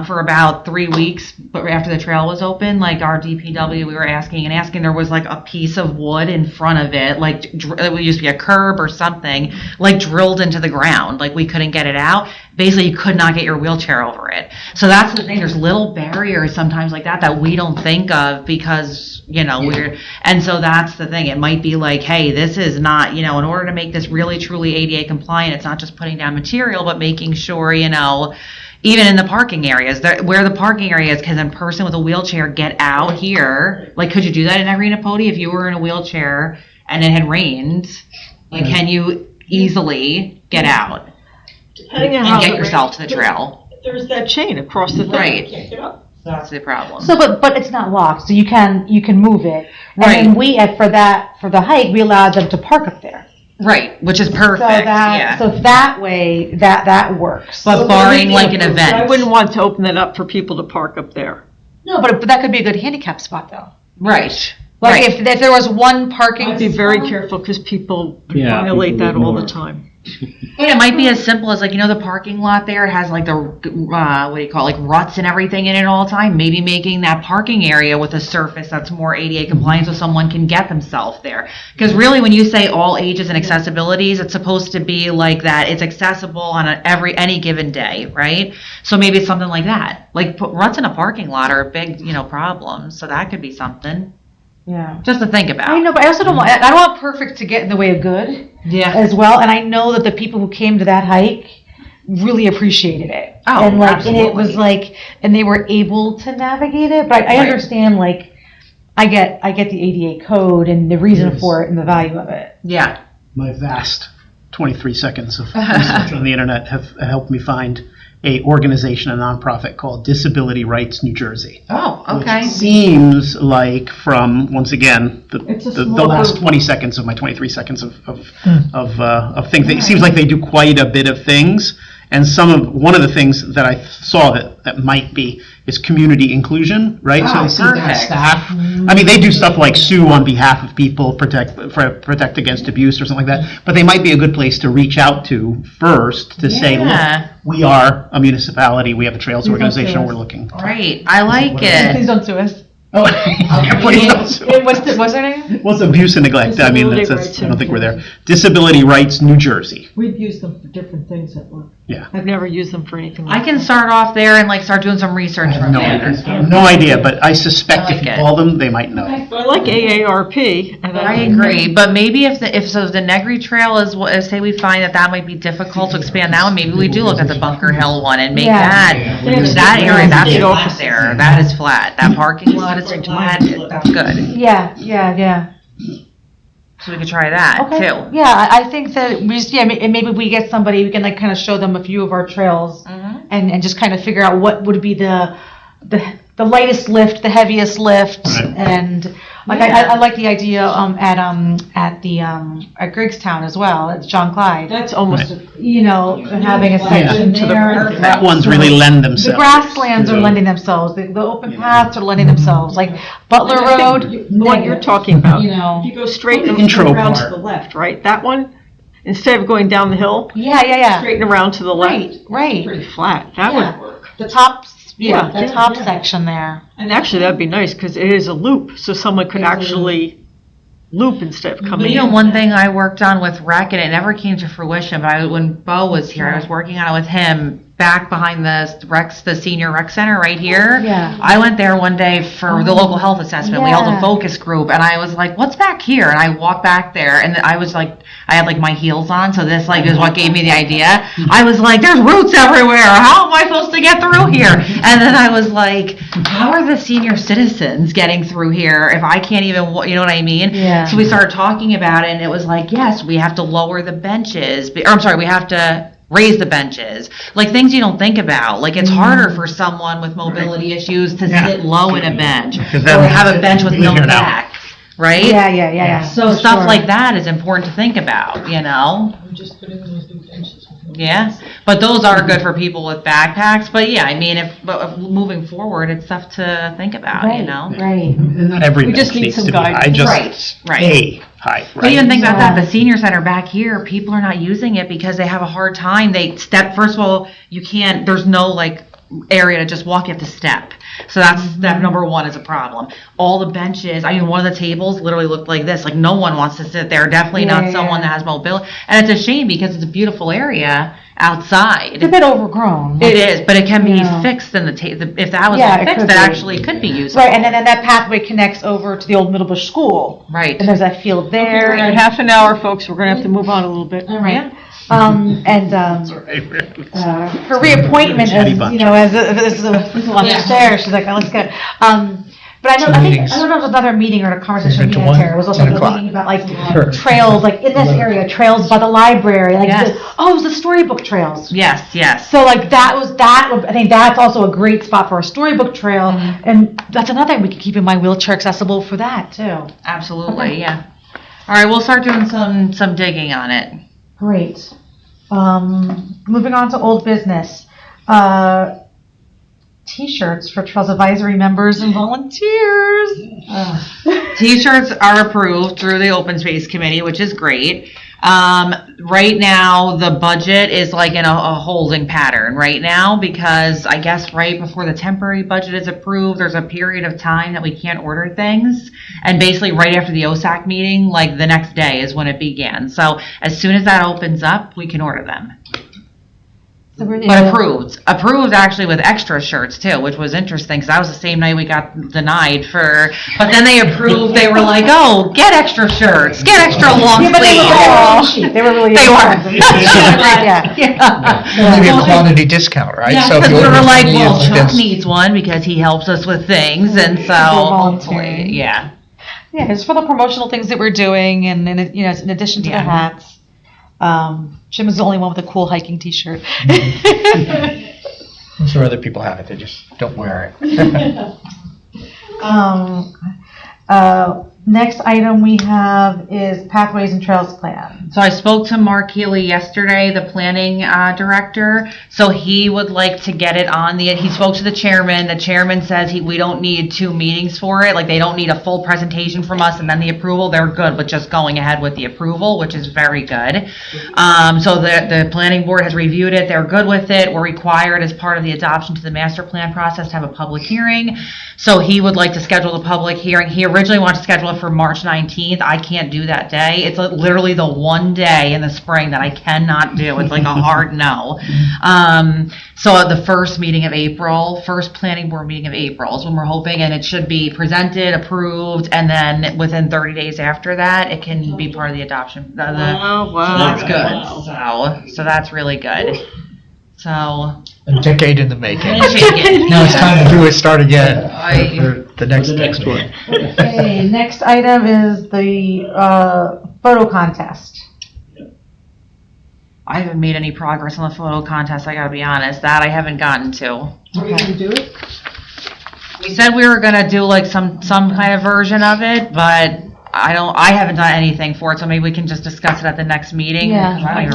for about 3 weeks, but after the trail was open, like our DPW, we were asking, there was like a piece of wood in front of it, like it used to be a curb or something, like drilled into the ground, like we couldn't get it out. Basically, you could not get your wheelchair over it. So that's the thing, there's little barriers sometimes like that we don't think of because, and so that's the thing. It might be like, hey, this is not, in order to make this really truly ADA compliant, it's not just putting down material, but making sure, even in the parking areas, where the parking area is, can a person with a wheelchair get out here? Like, could you do that in Irene Poti if you were in a wheelchair and it had rained? Like, can you easily get out Depending on and how get the yourself to the trail? There's that chain across the thing. Right. You can't get up. That's the problem. So, but it's not locked, so you can move it. And Right. then for the hike, we allowed them to park up there. Right, which is perfect, So that way, that works. But barring like an event. I wouldn't want to open it up for people to park up there. No, but that could be a good handicap spot, though. Right. Like Right. if there was one parking. I'd be very spot- careful because people Yeah, violate people that all the ignore it. time. Yeah, it might be as simple as like, the parking lot there has like the, like ruts and everything in it all the time. Maybe making that parking area with a surface that's more ADA compliant so someone can get themselves there. Because really when you say all ages and accessibilities, it's supposed to be like that. It's accessible on any given day, right? So maybe it's something like that. Like ruts in a parking lot are a big, problem. So that could be something Yeah. just to think about. I know, but I also don't want perfect to get in the way of good Yeah. as well. And I know that the people who came to that hike really appreciated it. Oh, and and it was absolutely. like, and they were able to navigate it. But I Right. understand, like, I get the ADA code and the reason for it and the value of it. Yeah. My vast 23 seconds of research on the internet have helped me find a organization, a nonprofit called Disability Rights New Jersey. Oh, okay. Which seems like from, once again, It's a the small last group. 20 seconds of my 23 seconds of things. It seems like they do quite a bit of things. And one of the things that I saw that might be is community inclusion, right? Oh, so they see their perfect. staff. I mean, they do stuff like sue on behalf of people, protect against abuse or something like that. But they might be a good place to reach out to first to say, Yeah. look, we are a municipality, we have a trails Please don't organization, sue and us. we're looking. Right. I like it. Please don't sue us. Oh, please don't sue us. What's their name? What's abuse and neglect? I mean, Disability that's, Rights I don't think we're New there. Disability Rights New Jersey. We've used them for different things at work. Yeah. I've never used them for anything I like can start off there and like start doing some research from there. No idea, but I suspect I if you like it. call them, they might know. that. I like AARP. And I agree, but maybe if the Negri Trail is what, say we find that might be difficult to expand that one, maybe we do look at the Bunker Hill one and make Yeah. that area, that's flat there, that is flat, that parking lot is flat, that's good. Yeah. So we could try that Okay. too. Yeah, I think that maybe we get somebody, we can like kind of show them a few of our trails and just kind of figure out what would be the lightest lift, the heaviest lift, Right. and like I like the idea at Griggstown as well, at John Clyde. That's almost, Having a section to the there. park. That ones really lend The themselves. grasslands are lending themselves. The open paths are lending themselves. Like Butler Road, the one you're talking about. know. If you go straight and Intro around to part. the left, right? That one, instead of going down the hill, Yeah. straighten around to the left. Right. Pretty flat. That Yeah. would work. The top, Yeah. the top section there. And actually, that'd be nice because it is a loop, so someone could actually loop instead of coming in. One thing I worked on with rec, and it never came to fruition, but when Bo was here, I was working on it with him back behind the senior rec center right here. Yeah. I went there one day for the local health assessment. We held a Yeah. focus group, and I was like, what's back here? And I walked back there, and I was like, I had like my heels on, so this like is what gave me the idea. I was like, there's roots everywhere. How am I supposed to get through here? And then I was like, how are the senior citizens getting through here if I can't even, you know what I mean? Yeah. So we started talking about it, and it was like, yes, we have to lower the benches. We have to raise the benches. Like things you don't think about. Like it's harder for someone with mobility issues to Yeah. sit low in a bench Because or then- have a bench with no Figure it out. back, right? Yeah. So stuff Sure. like that is important to think about, Yeah, but those are good for people with backpacks. But yeah, I mean, if moving forward, it's stuff to think about, Right. Right. And not every We bench just need needs some to be high, guidance. just Right. a height, But even right? think about that, Yeah. the senior center back here, people are not using it because they have a hard time. First of all, you can't, there's no like area to just walk, you have to step. So that's, that number one is a problem. All the benches, I mean, one of the tables literally looked like this, like no one wants to sit there, definitely not Yeah. someone that has mobility. And it's a shame because it's a beautiful area outside. It's a bit overgrown. It is, but it can be Yeah. fixed in the if that was Yeah, it fixed, could it be. actually could be usable. Right, and then that pathway connects over to the old Middlebush School. Right. And there's that field there. In half an hour, folks, we're gonna have to move on a little bit. All right. Her reappointment Chatty as, bunch. you know, as a lot of stairs, she's like, oh, let's go. But I think there was another meeting or a conversation Maybe we to had, one, Tara, was also 10 o'clock. thinking about like Sure. trails, like in this area, trails by the library, like, Yes. it was the storybook trails. Yes, yes. So like I think that's also a great spot for a storybook trail, and that's another thing we can keep in mind, wheelchair accessible for that too. Absolutely, Okay. yeah. All right, we'll start doing some digging on it. Great. Moving on to old business. T-shirts for Trails Advisory members and volunteers. T-shirts are approved through the Open Space Committee, which is great. Right now, the budget is like in a holding pattern right now because I guess right before the temporary budget is approved, there's a period of time that we can't order things. And basically right after the OSAC meeting, like the next day is when it began. So as soon as that opens up, we can order them. But approved actually with extra shirts too, which was interesting because that was the same night we got denied for, but then they approved, they were like, oh, get extra shirts, get extra long Yeah, but they were really sleeves. cheap. They were really They were. Yeah. Yeah. Maybe a quantity discount, right? Yeah, So if because you we order were like, 20 well, of Chuck this- needs one because he helps us with things and so hopefully, volunteering. yeah. Yeah, it's for the promotional things that we're doing, and you know, in addition to the Yeah. hats. Jim is the only one with a cool hiking T-shirt. I'm sure other people have it, they just don't wear it. Next item we have is Pathways and Trails Plan. So I spoke to Mark Healy yesterday, the planning director. So he would like to get it on he spoke to the chairman. The chairman says we don't need 2 meetings for it. Like they don't need a full presentation from us and then the approval. They're good with just going ahead with the approval, which is very good. So the planning board has reviewed it. They're good with it. We're required as part of the adoption to the master plan process to have a public hearing. So he would like to schedule the public hearing. He originally wanted to schedule it for March 19th. I can't do that day. It's literally the one day in the spring that I cannot do. It's like a hard no. So at the first meeting of April, first planning board meeting of April is when we're hoping, and it should be presented, approved, and then within 30 days after that, it can be part of the adoption. So that's good. So that's really good. So A decade in the making. Handshake. Now it's time to do it, start again I- for the next one. Okay, next item is the photo contest. I haven't made any progress on the photo contest, I gotta be honest. That I haven't gotten to. Are you going to do it? We said we were gonna do like some kind of version of it, but I haven't done anything for it, so maybe we can just discuss it at the next meeting. Yeah, I have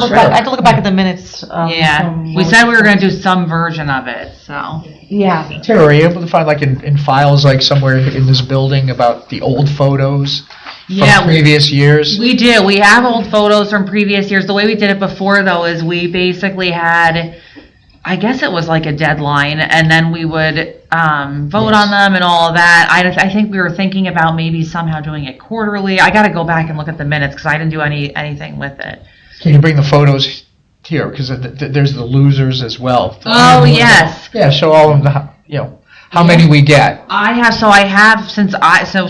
to look back at the minutes. Yeah, from we said we were gonna do some version of it, so. Yeah. Tara, are you able to find like in files like somewhere in this building about the old photos Yeah, from previous years? We do. We have old photos from previous years. The way we did it before, though, is we basically had, I guess it was like a deadline, and then we would vote on them and all of that. I think we were thinking about maybe somehow doing it quarterly. I got to go back and look at the minutes because I didn't do anything with it. Can you bring the photos here? Because there's the losers as well. Oh, yes. Yeah, show all of the, how many we get. So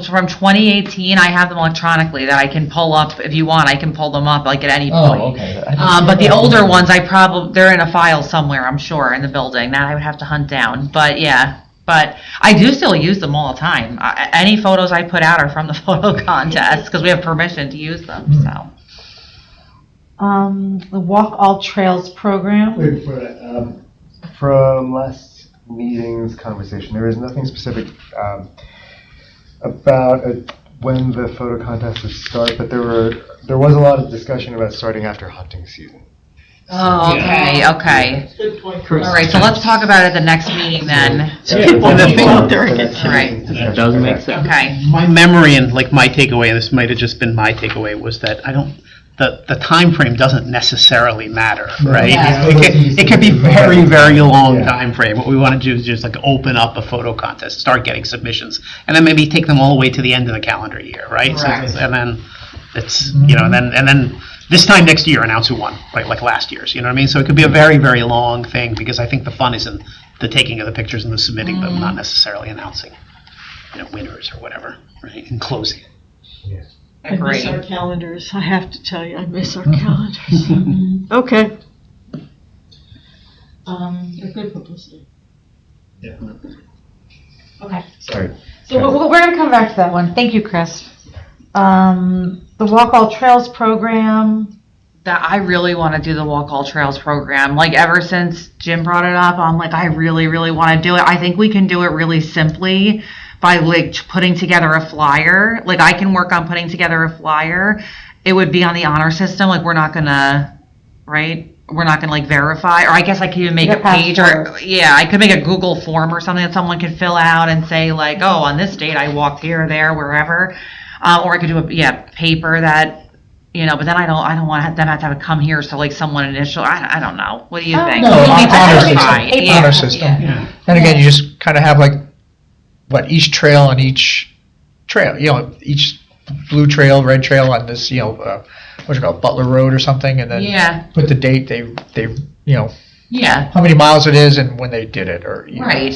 from 2018, I have them electronically that I can pull up if you want. I can pull them up like at any point. Oh, okay. But the older ones, they're in a file somewhere, I'm sure, in the building. That I would have to hunt down. But yeah, but I do still use them all the time. Any photos I put out are from the photo contest because we have permission to use them. So. The Walk All Trails program. Wait, from last meeting's conversation, there is nothing specific about when the photo contest would start, but there was a lot of discussion about starting after hunting season. Oh, okay. All right, so let's talk about it at the next meeting then. Right. That does make sense. Okay. My memory and like my takeaway, and this might have just been my takeaway, was that the time frame doesn't necessarily matter, right? Yeah. It could be very, very long Yeah. time frame. What we want to do is just like open up a photo contest, start getting submissions, and then maybe take them all the way to the end of the calendar year, right? So, Correct. and then it's, and then this time next year announce who won, right? Like last year's, you know what I mean? So it could be a very, very long thing, because I think the fun is in the taking of the pictures and the submitting them, not necessarily announcing, winners or whatever, right? And closing. I miss Agree. our calendars, I have to tell you, I miss our calendars. Okay. They're good publicity. Okay. Sorry. So we're gonna come back to that one. Thank you, Chris. The Walk All Trails program. That I really want to do the Walk All Trails program. Like ever since Jim brought it up, I'm like, I really, really want to do it. I think we can do it really simply by like putting together a flyer. Like I can work on putting together a flyer. It would be on the honor system. Like we're not gonna, right? We're not gonna like verify, or I guess I could even make Like a a page, or passport. yeah, I could make a Google form or something that someone could fill out and say like, oh, on this date I walked here, there, wherever. Or I could do paper that. But then I don't want them to have to come here, so like someone initial, I don't know. What do you think? No, We need to honor verify. system. Yeah, Honor system. yeah. And again, you just kind of have like, each trail on each trail, each blue trail, red trail on this, what's it called, Butler Road or something, and then Yeah, put the date they, yeah, how many miles it is and when they did it, or. right.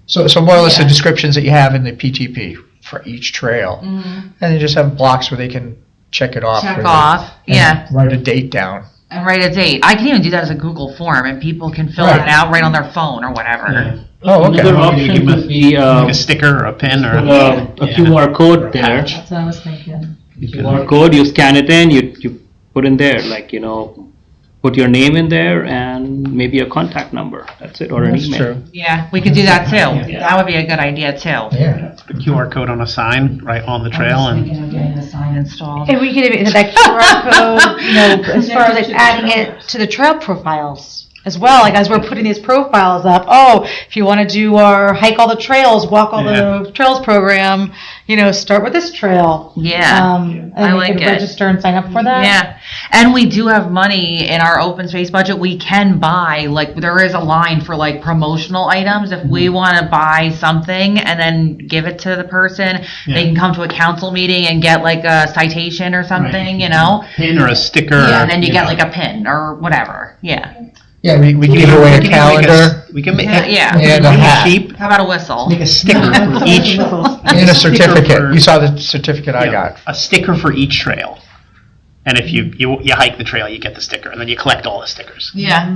So more or less the Yeah. descriptions that you have in the PTP for each trail. Mhm. And you just have blocks where they can check it off. Check or off, and yeah. Write a date down. And write a date. I can even do that as a Google form, and people can fill Right. it out right on their phone or whatever. Oh, okay. Another Want me to option give 'em could be Like a sticker or a pin or. a QR code there. That's what I was thinking. QR code, you scan it in, you put in there, put your name in there and maybe a contact number. That's it, or an That's email. true. Yeah, we could do that too. Yeah. That would be a good idea too. Yeah. Put a QR code on a sign right on the trail, I was and thinking of getting the sign installed. And we could even that QR code, as far as like adding it to the trail profiles as well. Like as we're putting these profiles up, if you want to do our hike all the trails, walk all the trails program, start with this trail. Yeah, And I we like could it. register and sign up for that. Yeah, and we do have money in our open space budget. We can buy, there is a line for promotional items. If we want to buy something and then give it to the person, they can come to a council meeting and get a citation or something, pin or a sticker. Yeah, and then you get a pin or whatever. Yeah. Yeah, we give away a We can make calendar We can make, Yeah. we And can a make hat. a sheep, How about a whistle? make a sticker for each. and a certificate. You saw the certificate I Yeah, got. a sticker for each trail. And if you hike the trail, you get the sticker, and then you collect all the stickers. Yeah.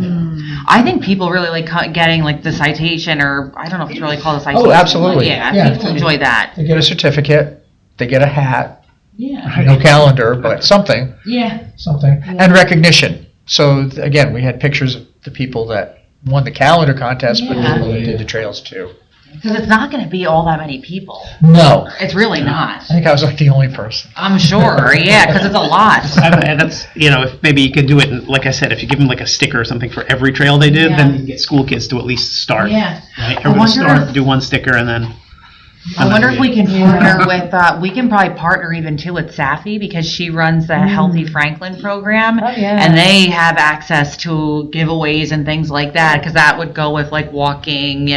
I think people really like getting the citation, or I don't know if it's really called a citation. Oh, absolutely. Yeah, Yeah. people enjoy that. They get a certificate, they get a hat, Yeah. no calendar, but something. Yeah. Something. And recognition. So again, we had pictures of the people that won the calendar contest, but Yeah. people that did the trails too. Because it's not going to be all that many people. No, It's really not. I think I was the only person. I'm sure. Yeah, because it's a lot. And that's, if maybe you could do it, and like I said, if you give them a sticker or something for every trail they did, then you get school kids to at least start. Yeah. Right? I Everyone wonder start, if- do one sticker, and then. I wonder if we can partner with, we can probably partner even too with Safi, because she runs the Healthy Franklin program. Oh, yeah. And they have access to giveaways and things like that, because that would go with walking,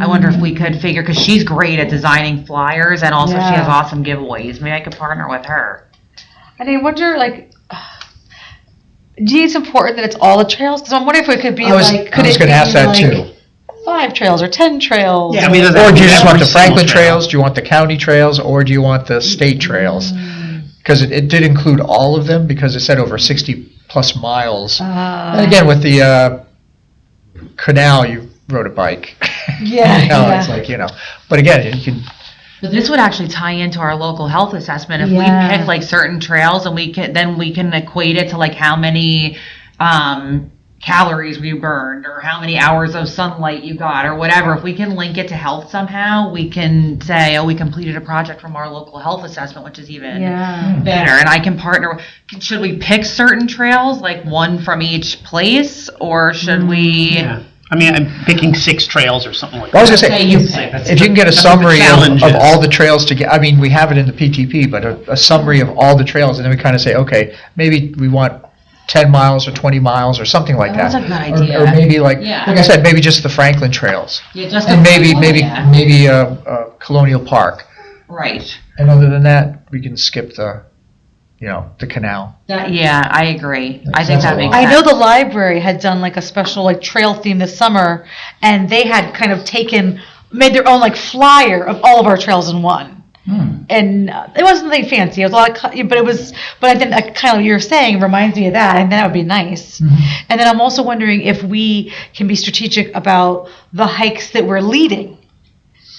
I wonder if we could figure, because she's great at designing flyers, and also she has Yeah. awesome giveaways. Maybe I could partner with her. And I wonder, do you think it's important that it's all the trails? Because I'm wondering if it could be I was could going it to ask be, that too. 5 trails or 10 trails? Yeah, I mean, Or do you just want the every single Franklin trail. trails, do you want the county trails, or do you want the state trails? Because it did include all of them, because it said over 60 plus miles. And again, with the canal, you rode a bike. Yeah, It's but again, you can, But this would actually tie into our local health assessment. If Yeah. we pick certain trails, and we can equate it to how many calories we burned, or how many hours of sunlight you got, or whatever. If we can link it to health somehow, we can say, we completed a project from our local health assessment, which is even better. And I can partner. Should we pick certain trails, one from each place, or should we? Yeah. I mean, I'm picking 6 trails or something like I was that. gonna say, if you can get a That's what the summary challenge of is. all the trails I mean, we have it in the PTP, but a summary of all the trails, and then we kind of say, okay, maybe we want 10 miles or 20 miles or something like that. That's a good Or- idea. Or maybe like Yeah. I said, maybe just the Franklin trails. Yeah, just And maybe yeah. Colonial Park. Right. And other than that, we can skip the canal. Yeah, I agree. I think that makes I sense. know the library had done like a special like trail theme this summer, and they had kind of made their own like flyer of all of our trails in one. And it wasn't anything fancy. It was a lot of, but I think kind of you're saying reminds me of that, and that would be nice. And then I'm also wondering if we can be strategic about the hikes that we're leading.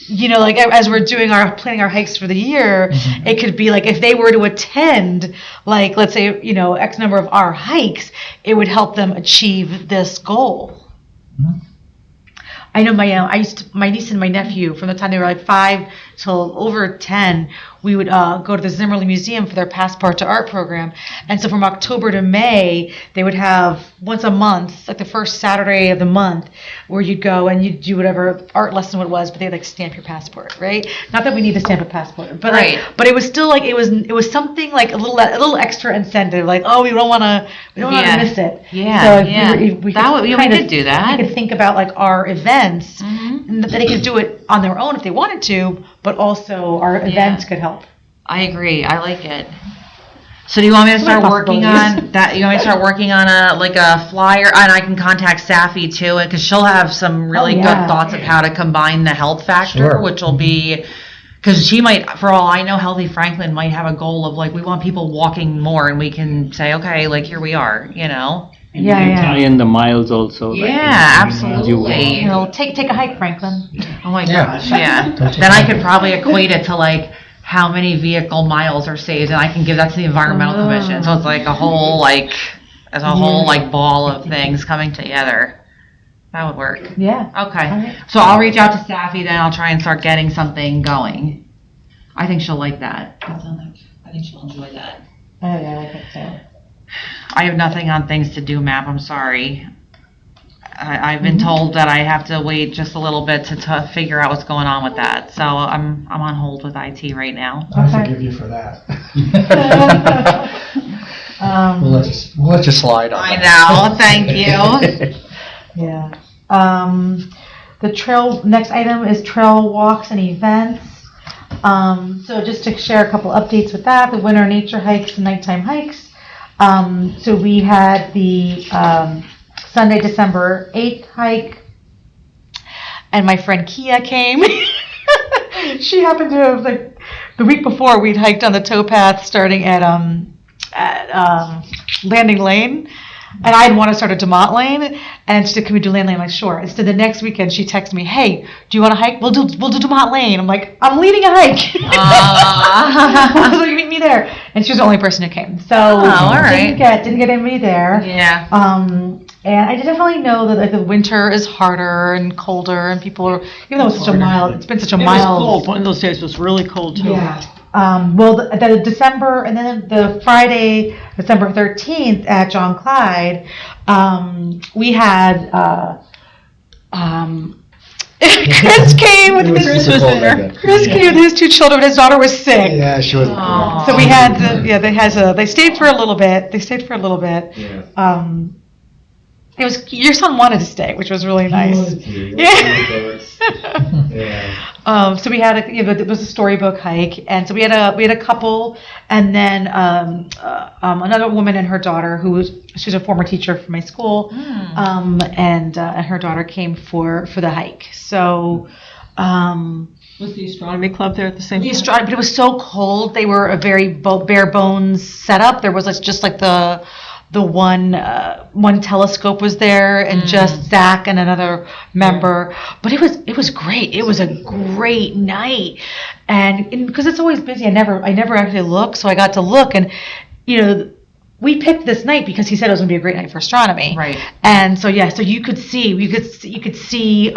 Like as we're planning our hikes for the year, it could be like if they were to attend, like let's say X number of our hikes, it would help them achieve this goal. I know my niece and my nephew, from the time they were like 5 till over 10, we would go to the Zimmerli Museum for their Passport to Art program. And so from October to May, they would have once a month, like the first Saturday of the month, where you'd go and you'd do whatever art lesson it was, but they'd like stamp your passport, right? Not that we need to stamp a passport, but Right. but it was still like it was something like a little extra incentive, like we don't want to Yeah. miss it. Yeah, So yeah. we That would- yeah, we kind of- could do that. We could think about like our events, Mhm. and that they could do it on their own if they wanted to, but also our events could help. I agree. I like it. So do you want me to Some of start my working possibilities. on that? You want me to start working on a flyer, and I can contact Safi too, because she'll have some really yeah. good thoughts of how to combine the health factor, Sure. which will be, because she might, for all I know, Healthy Franklin might have a goal of like we want people walking more, and we can say, okay, like here we are, And Yeah, you can yeah. tie in the miles also. like, Yeah, as you walk. absolutely. Take a hike, Franklin. Oh my Yeah. gosh, yeah. Then I could probably equate it to like how many vehicle miles are saved, and I can give that to the environmental commission. So it's like a whole ball of things coming together. That would work. Yeah. Okay. All right. So I'll reach out to Safi, then I'll try and start getting something going. I think she'll like that. I think she'll enjoy that. Oh yeah, I think so. I have nothing on things to do map, I'm sorry. I've been told that I have to wait just a little bit to figure out what's going on with that. So I'm on hold with IT right now. I Okay. forgive you for that. Um, We'll let you slide on I that. know, thank you. Yeah. The next item is trail walks and events. So just to share a couple updates with that, the winter nature hikes and nighttime hikes. So we had the Sunday, December 8th hike, and my friend Kia came. She happened to have, like, the week before we'd hiked on the towpath starting at Landing Lane. And I'd want to start at DeMont Lane, and she said, "Can we do Land Lane?" I'm like, "Sure." And so the next weekend, she texted me, "Hey, do you want to hike? We'll do DeMont Lane." I'm like, "I'm leading a hike." So you meet me there, and she was the only person who came. So all right. didn't get anybody there. Yeah. And I definitely know that like the winter is harder and colder, and people are, even though it's such a mild, it's been such a It was mild. cold. One of those days was really cold too. Yeah. Well, the December, and then the Friday, December 13th at John Clyde, we had, Chris came with Chris came with his 2 children. His daughter was sick. Yeah, she was. Aw. So we had, they stayed for a little bit. Yeah. It was, your son wanted to stay, which was really nice. Yeah. So we had it was a storybook hike, and so we had a couple, and then another woman and her daughter she's a former teacher from my school, and her daughter came for the hike. So Was the astronomy club there at the same time? but it was so cold. They were a very bare bones setup. There was just like the one telescope was there, and just Zach and another member. But it was great. It was a great night, and because it's always busy, I never actually look. So I got to look, and we picked this night because he said it was going to be a great night for astronomy. Right. And so so you could see we could see the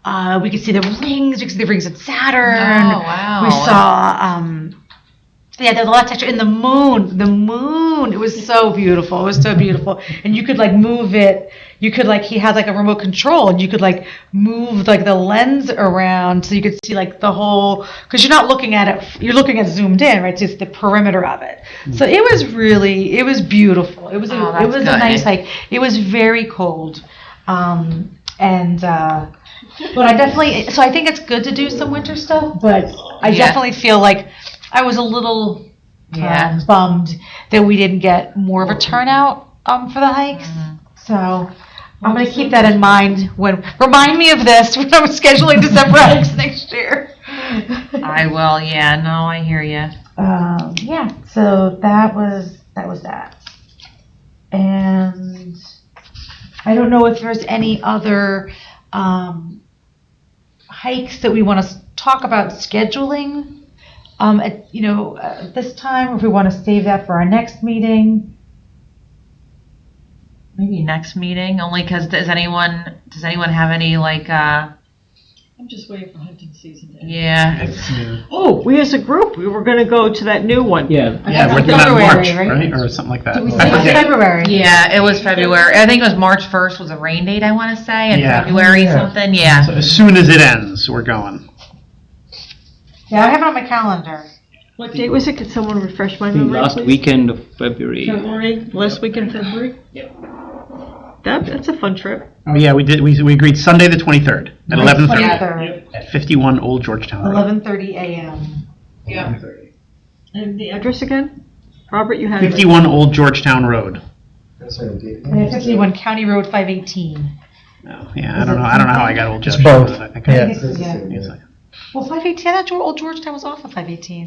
rings. We could see the rings of Saturn. Oh, wow. We saw Yeah, there's a lot of texture. And the moon, it was so beautiful. It was so beautiful. And you could like move it. You could like, he has like a remote control and you could like move like the lens around so you could see like the whole, because you're not looking at it, you're looking at zoomed in, right? So it's the perimeter of it. So it was beautiful. It was Oh, it was that's a good. nice hike. It was very cold. But I definitely, so I think it's good to do some winter stuff, but I Yeah. definitely feel like I was a little Yeah. bummed that we didn't get more of a turnout for the hikes. So I'm gonna keep that in mind remind me of this when I'm scheduling December hikes next year. I will, yeah, no, I hear you. Yeah, so that was that. And I don't know if there's any other hikes that we want to talk about scheduling at this time, or if we want to save that for our next meeting. Maybe next meeting, only because does anyone have any like, I'm just waiting for hunting season to end. yeah, Oh, we as a group, we were gonna go to that new one. Yeah. Yeah, we're doing that in February, March, right? right? Or something like that. Did we I say forget. February? yeah, it was February. I think it was March 1st was a rain date, I want to say, and Yeah. February Yeah. something, yeah. So as soon as it ends, we're going. Yeah, I have it on my calendar. What date was it? Could someone refresh my I think memory, last please? weekend of February. February, last week in February? Yep. That's a fun trip. Oh, yeah, we did. We agreed Sunday the 23rd at 11:30 23rd, at 51 Old Georgetown Road. 11:30 a.m. And the address again? Robert, you had it. 51 Old Georgetown Road. And 51 County Road 518. No, yeah, I don't know how I got Old It's Georgetown both. Road. I think Yeah. Yeah. I- Well, 518, I thought Old Georgetown was off of 518.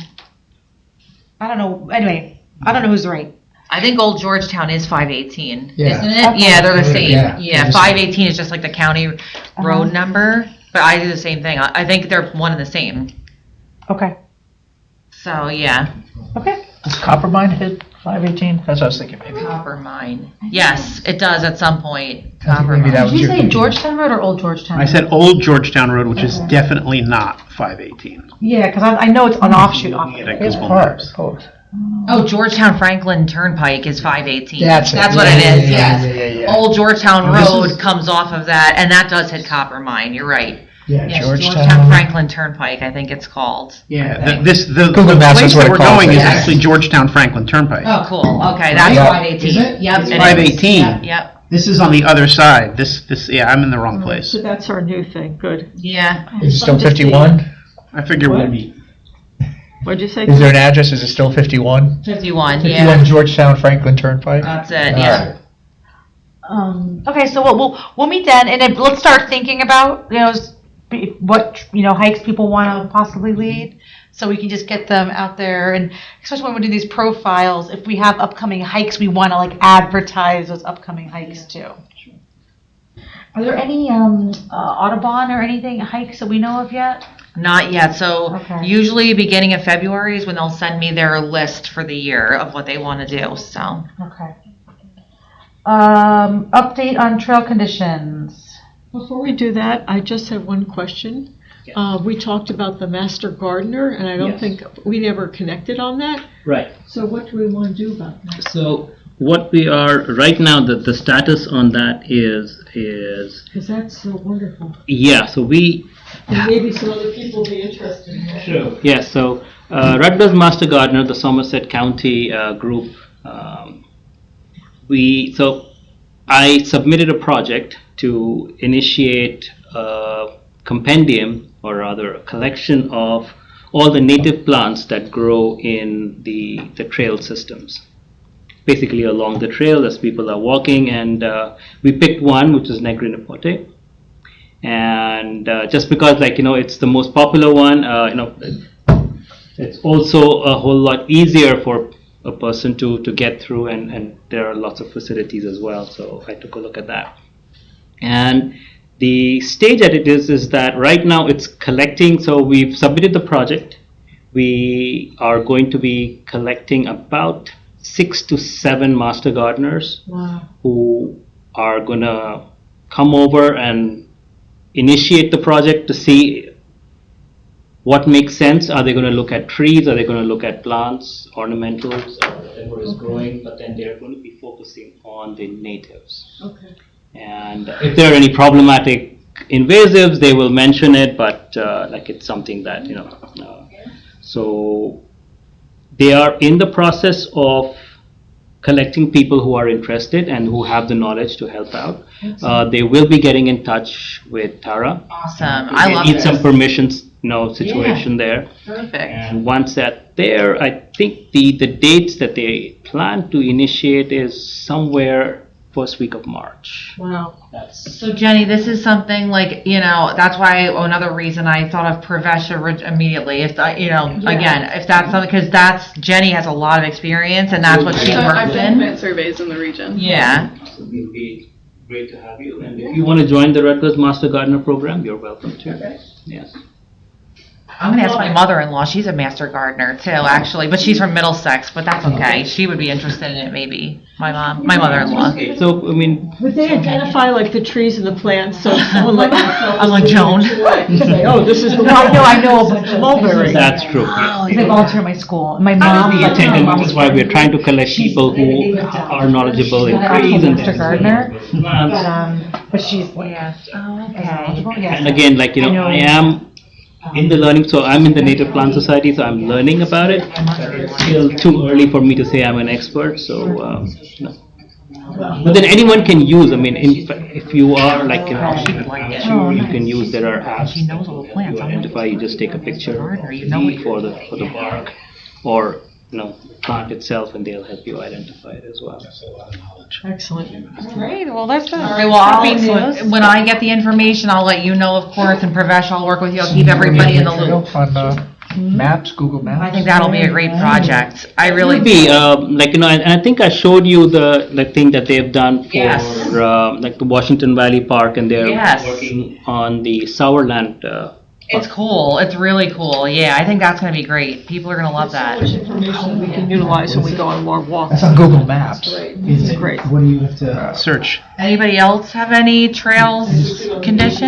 I don't know. Anyway, I don't know who's right. I think Old Georgetown is 518, Yeah. isn't it? Yeah, they're the same. Yeah. Yeah, 518 is just like the county road number, but I do the same thing. I think they're one and the same. Okay. So, yeah, Okay. Does Coppermine hit 518? That's what I was thinking, maybe. Copper Mine. Yes, it does at some point. I think Copper maybe that Mine. was Did you your say thinking. Georgetown Road or Old Georgetown? I said Old Georgetown Road, which is definitely not 518. Yeah, because I know it's an offshoot off Looking of at it. It's Google part, Maps. both. Oh, Georgetown Franklin Turnpike is 518. That's it. what it Yeah, is, yeah, yes. yeah. Old Georgetown And this Road is- comes off of that, and that does hit Copper Mine, you're right. Yeah, Yes, Georgetown. Franklin Turnpike, I think it's called. Yeah, Okay. the Google Maps place is what that it we're calls going it. is Yes. actually Georgetown Franklin Turnpike. Oh, cool, okay, that's Yeah. 518. Is it? Yep, It's it is. 518. Yep, This is on the other side. Yeah, I'm in the wrong place. So that's our new thing, good. yeah. Is it still I'm just 51? I figure we'll be. What'd you say? Is there an address? Is it still 51? 51, 51 yeah. Georgetown Franklin Turnpike? That's it, All yeah. right. Okay, so we'll meet then, and then let's start thinking about what hikes people want to possibly lead, so we can just get them out there, and especially when we do these profiles, if we have upcoming hikes, we want to like advertise those upcoming hikes too. Are there any Audubon or anything hikes that we know of yet? Not yet, so Okay. usually beginning of February is when they'll send me their list for the year of what they want to do, so. Okay. Update on trail conditions. Before we do that, I just have one question. We talked about the master gardener, and I don't Yes. think, we never connected on that. Right. So what do we want to do about that? So what we are, right now, the status on that is, Because that's so wonderful. yeah, so we, And maybe some other people will be interested in that. Sure. Yes, so Rutgers Master Gardener, the Somerset County group, so I submitted a project to initiate a compendium, or rather a collection of all the native plants that grow in the trail systems. Basically along the trail as people are walking, and we picked one, which is Negrinipote. And just because it's the most popular one, it's also a whole lot easier for a person to get through, and there are lots of facilities as well, so I took a look at that. And the stage that it is that right now it's collecting, so we've submitted the project. We are going to be collecting about 6 to 7 master gardeners who are gonna come over and initiate the project to see what makes sense. Are they going to look at trees? Are they going to look at plants, ornamentals, or whatever is growing? But then they're going to be focusing on the natives. Okay. And if there are any problematic invasives, they will mention it, but like it's something that, so they are in the process of collecting people who are interested and who have the knowledge to help out. They will be getting in touch with Tara. Awesome. They I love need this. some permissions, situation there. Perfect. And once that there, I think the dates that they plan to initiate is somewhere first week of March. Wow. So Jenny, this is something like, that's why another reason I thought of Pravesh immediately. If again, if that's something, because Jenny has a lot of experience and that's what she So works I've done in. plant surveys in the region. Yeah. So it would be great to have you. And if you want to join the Rutgers Master Gardener program, you're welcome to. Yes. I'm gonna ask my mother-in-law. She's a master gardener too, actually, but she's from Middlesex. But that's okay. She would be interested in it, maybe. My mother-in-law. Okay, so I mean, Would they identify like the trees and the plants, so someone like myself? I'm like Joan. Can say, oh, this is the one. I know a bunch of mulberry. that's true. Oh, they volunteer at my school. My And mom. this is why we're trying to collect people who are knowledgeable in trees and Master gardener. plants. But she's Yeah. Oh, okay. eligible, yes. And again, like, I am in the learning, so I'm in the Native Plant Society, so I'm learning about it. It's still too early for me to say I'm an expert, so, no. But then anyone can use, I mean, if you are like, sure, you can use, there are apps She knows all the plants. you identify, you just take a picture Gardener, you know it. for the bark, or, plant itself, and they'll help you identify it as well. Excellent. Great, well, that's good. All right, well, when I get the information, I'll let you know, of course, and Pravesh, I'll work with you. I'll keep everybody in the loop. On Maps, Google Maps. I think that'll be a great project. I really It will be, and I think I showed you the thing that they've done for, Yes. like the Washington Valley Park, and they're Yes. working on the Sourland. It's cool. It's really cool. Yeah, I think that's going to be great. People are going to love that. Information we can utilize when we go on more walks. That's on Google Maps. It's great. What do you have to? Search. Anybody else have any trails conditions?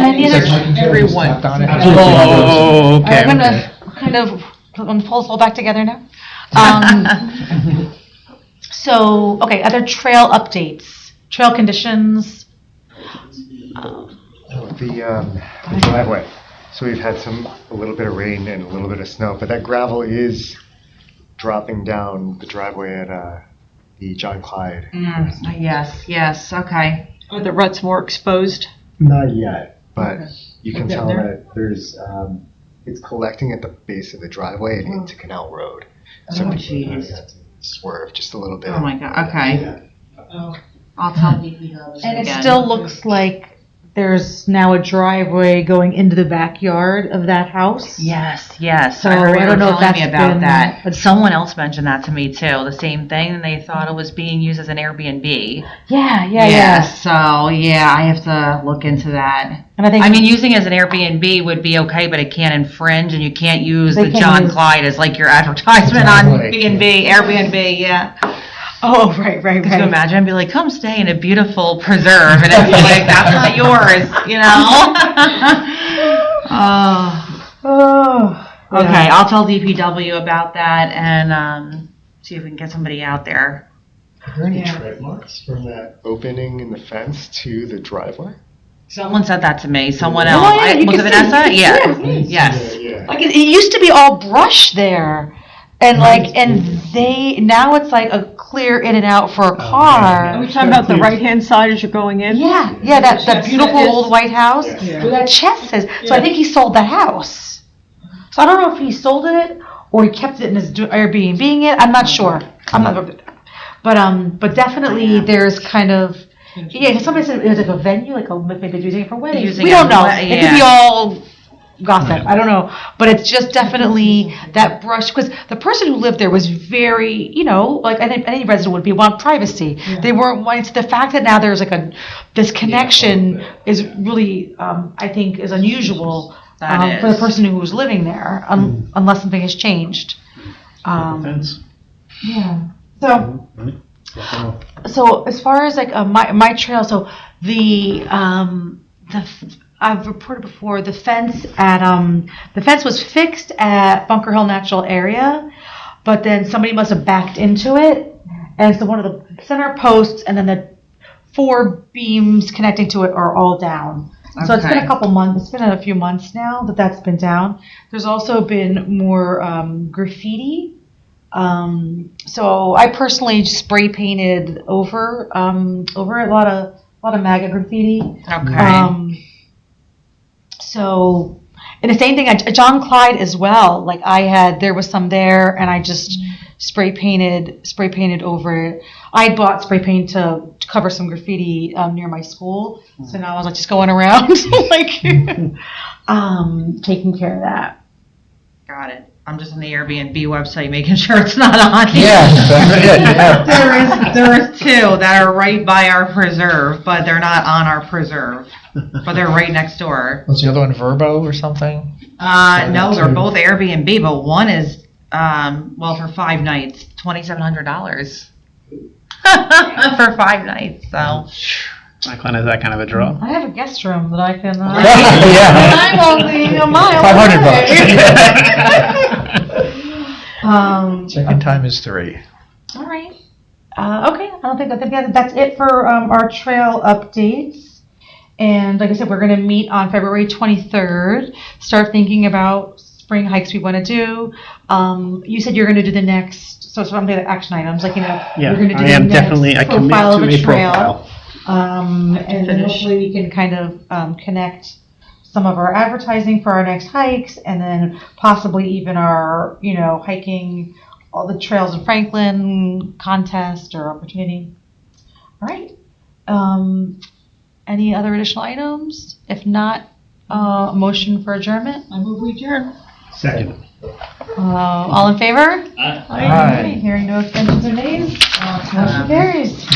Everyone. Oh, okay. I'm gonna kind of pull this all back together now. So, okay, other trail updates, trail conditions. The driveway. So we've had a little bit of rain and a little bit of snow, but that gravel is dropping down the driveway at the John Clyde. Yes, okay. Are the ruts more exposed? Not yet, but you can Okay, tell there. that there's it's collecting at the base of the driveway and into Canal Road. So Oh, people jeez. have to swerve just a little bit. Oh my God, okay. I'll tell DPW And it again. still looks like there's now a driveway going into the backyard of that house. Yes. So, I heard I don't know if telling me that's about been- that. But someone else mentioned that to me too, the same thing, and they thought it was being used as an Airbnb. Yeah. So, yeah, I have to look into that. And I think. I mean, using it as an Airbnb would be okay, but it can't infringe, and you can't use They the can't John use- Clyde as like your advertisement on Exactly. B&B, Airbnb, yeah. Oh, right. Could you imagine? I'd be like, come stay in a beautiful preserve, and it's like, that's not yours, Oh. Okay, I'll tell DPW about that and see if we can get somebody out there. Are there any tread marks from that opening in the fence to the driveway? Someone said that to me. Someone Oh, else. yeah, you Was it can Vanessa? see- Yeah. yeah. Yes. Yeah. Like it used to be all brush there, and now it's like a clear in and out for a Are car. we talking about the right-hand side as you're going in? Yeah, that beautiful Yes. old White House Yeah. where that chest is. So I think he sold the house. So I don't know if he sold it or he kept it in his Airbnb it. I'm not sure. But definitely there's kind of. Yeah, somebody said it was like a venue, maybe they're using it for weddings. Using We it don't for know. wed- It could be yeah. all gossip. I don't know. But it's just definitely that brush, because the person who lived there was very, like any resident would want privacy. They weren't wanting to, the fact that now there's like this connection is really, I think, is unusual That for the is. person who was living there, unless something has changed. Yeah. So as far as like my trail, so the I've reported before, the fence was fixed at Bunker Hill Natural Area, but then somebody must have backed into it, and so one of the center posts and then the 4 beams connecting to it are all down. So it's been Okay. a couple months, it's been a few months now that's been down. There's also been more graffiti. So I personally spray painted over it, a lot of MAGA graffiti. Okay. So, and the same thing, John Clyde as well. Like there was some there, and I just spray painted over it. I bought spray paint to cover some graffiti near my school. So now I was like just going around, like, taking care of that. Got it. I'm just on the Airbnb website making sure it's not on. Yeah, that's it, yeah. There is 2 that are right by our preserve, but they're not on our preserve. But they're right next door. Was the other one Verbo or something? No, they're both Airbnb, but one is, for 5 nights, $2,700 for 5 nights. So My client is that kind of a draw. I have a guest room that I can. Yeah. I'm only a mile. $500. Second time is 3. All right. Okay. I think that's it for our trail updates. And like I said, we're going to meet on February 23rd. Start thinking about spring hikes we want to do. You said you're going to do the next. So I'm doing the action items. Like, Yeah, you're going to do I the am next definitely, I commit profile to of a a trail. profile. And then hopefully we can kind of connect some of our advertising for our next hikes, and then possibly even our, hiking all the trails in Franklin contest or opportunity. All right. Any other additional items? If not, motion for adjournment? I move we adjourn. Second. All in favor? Aye. Aye. Hearing no extensions or nays, motion carries.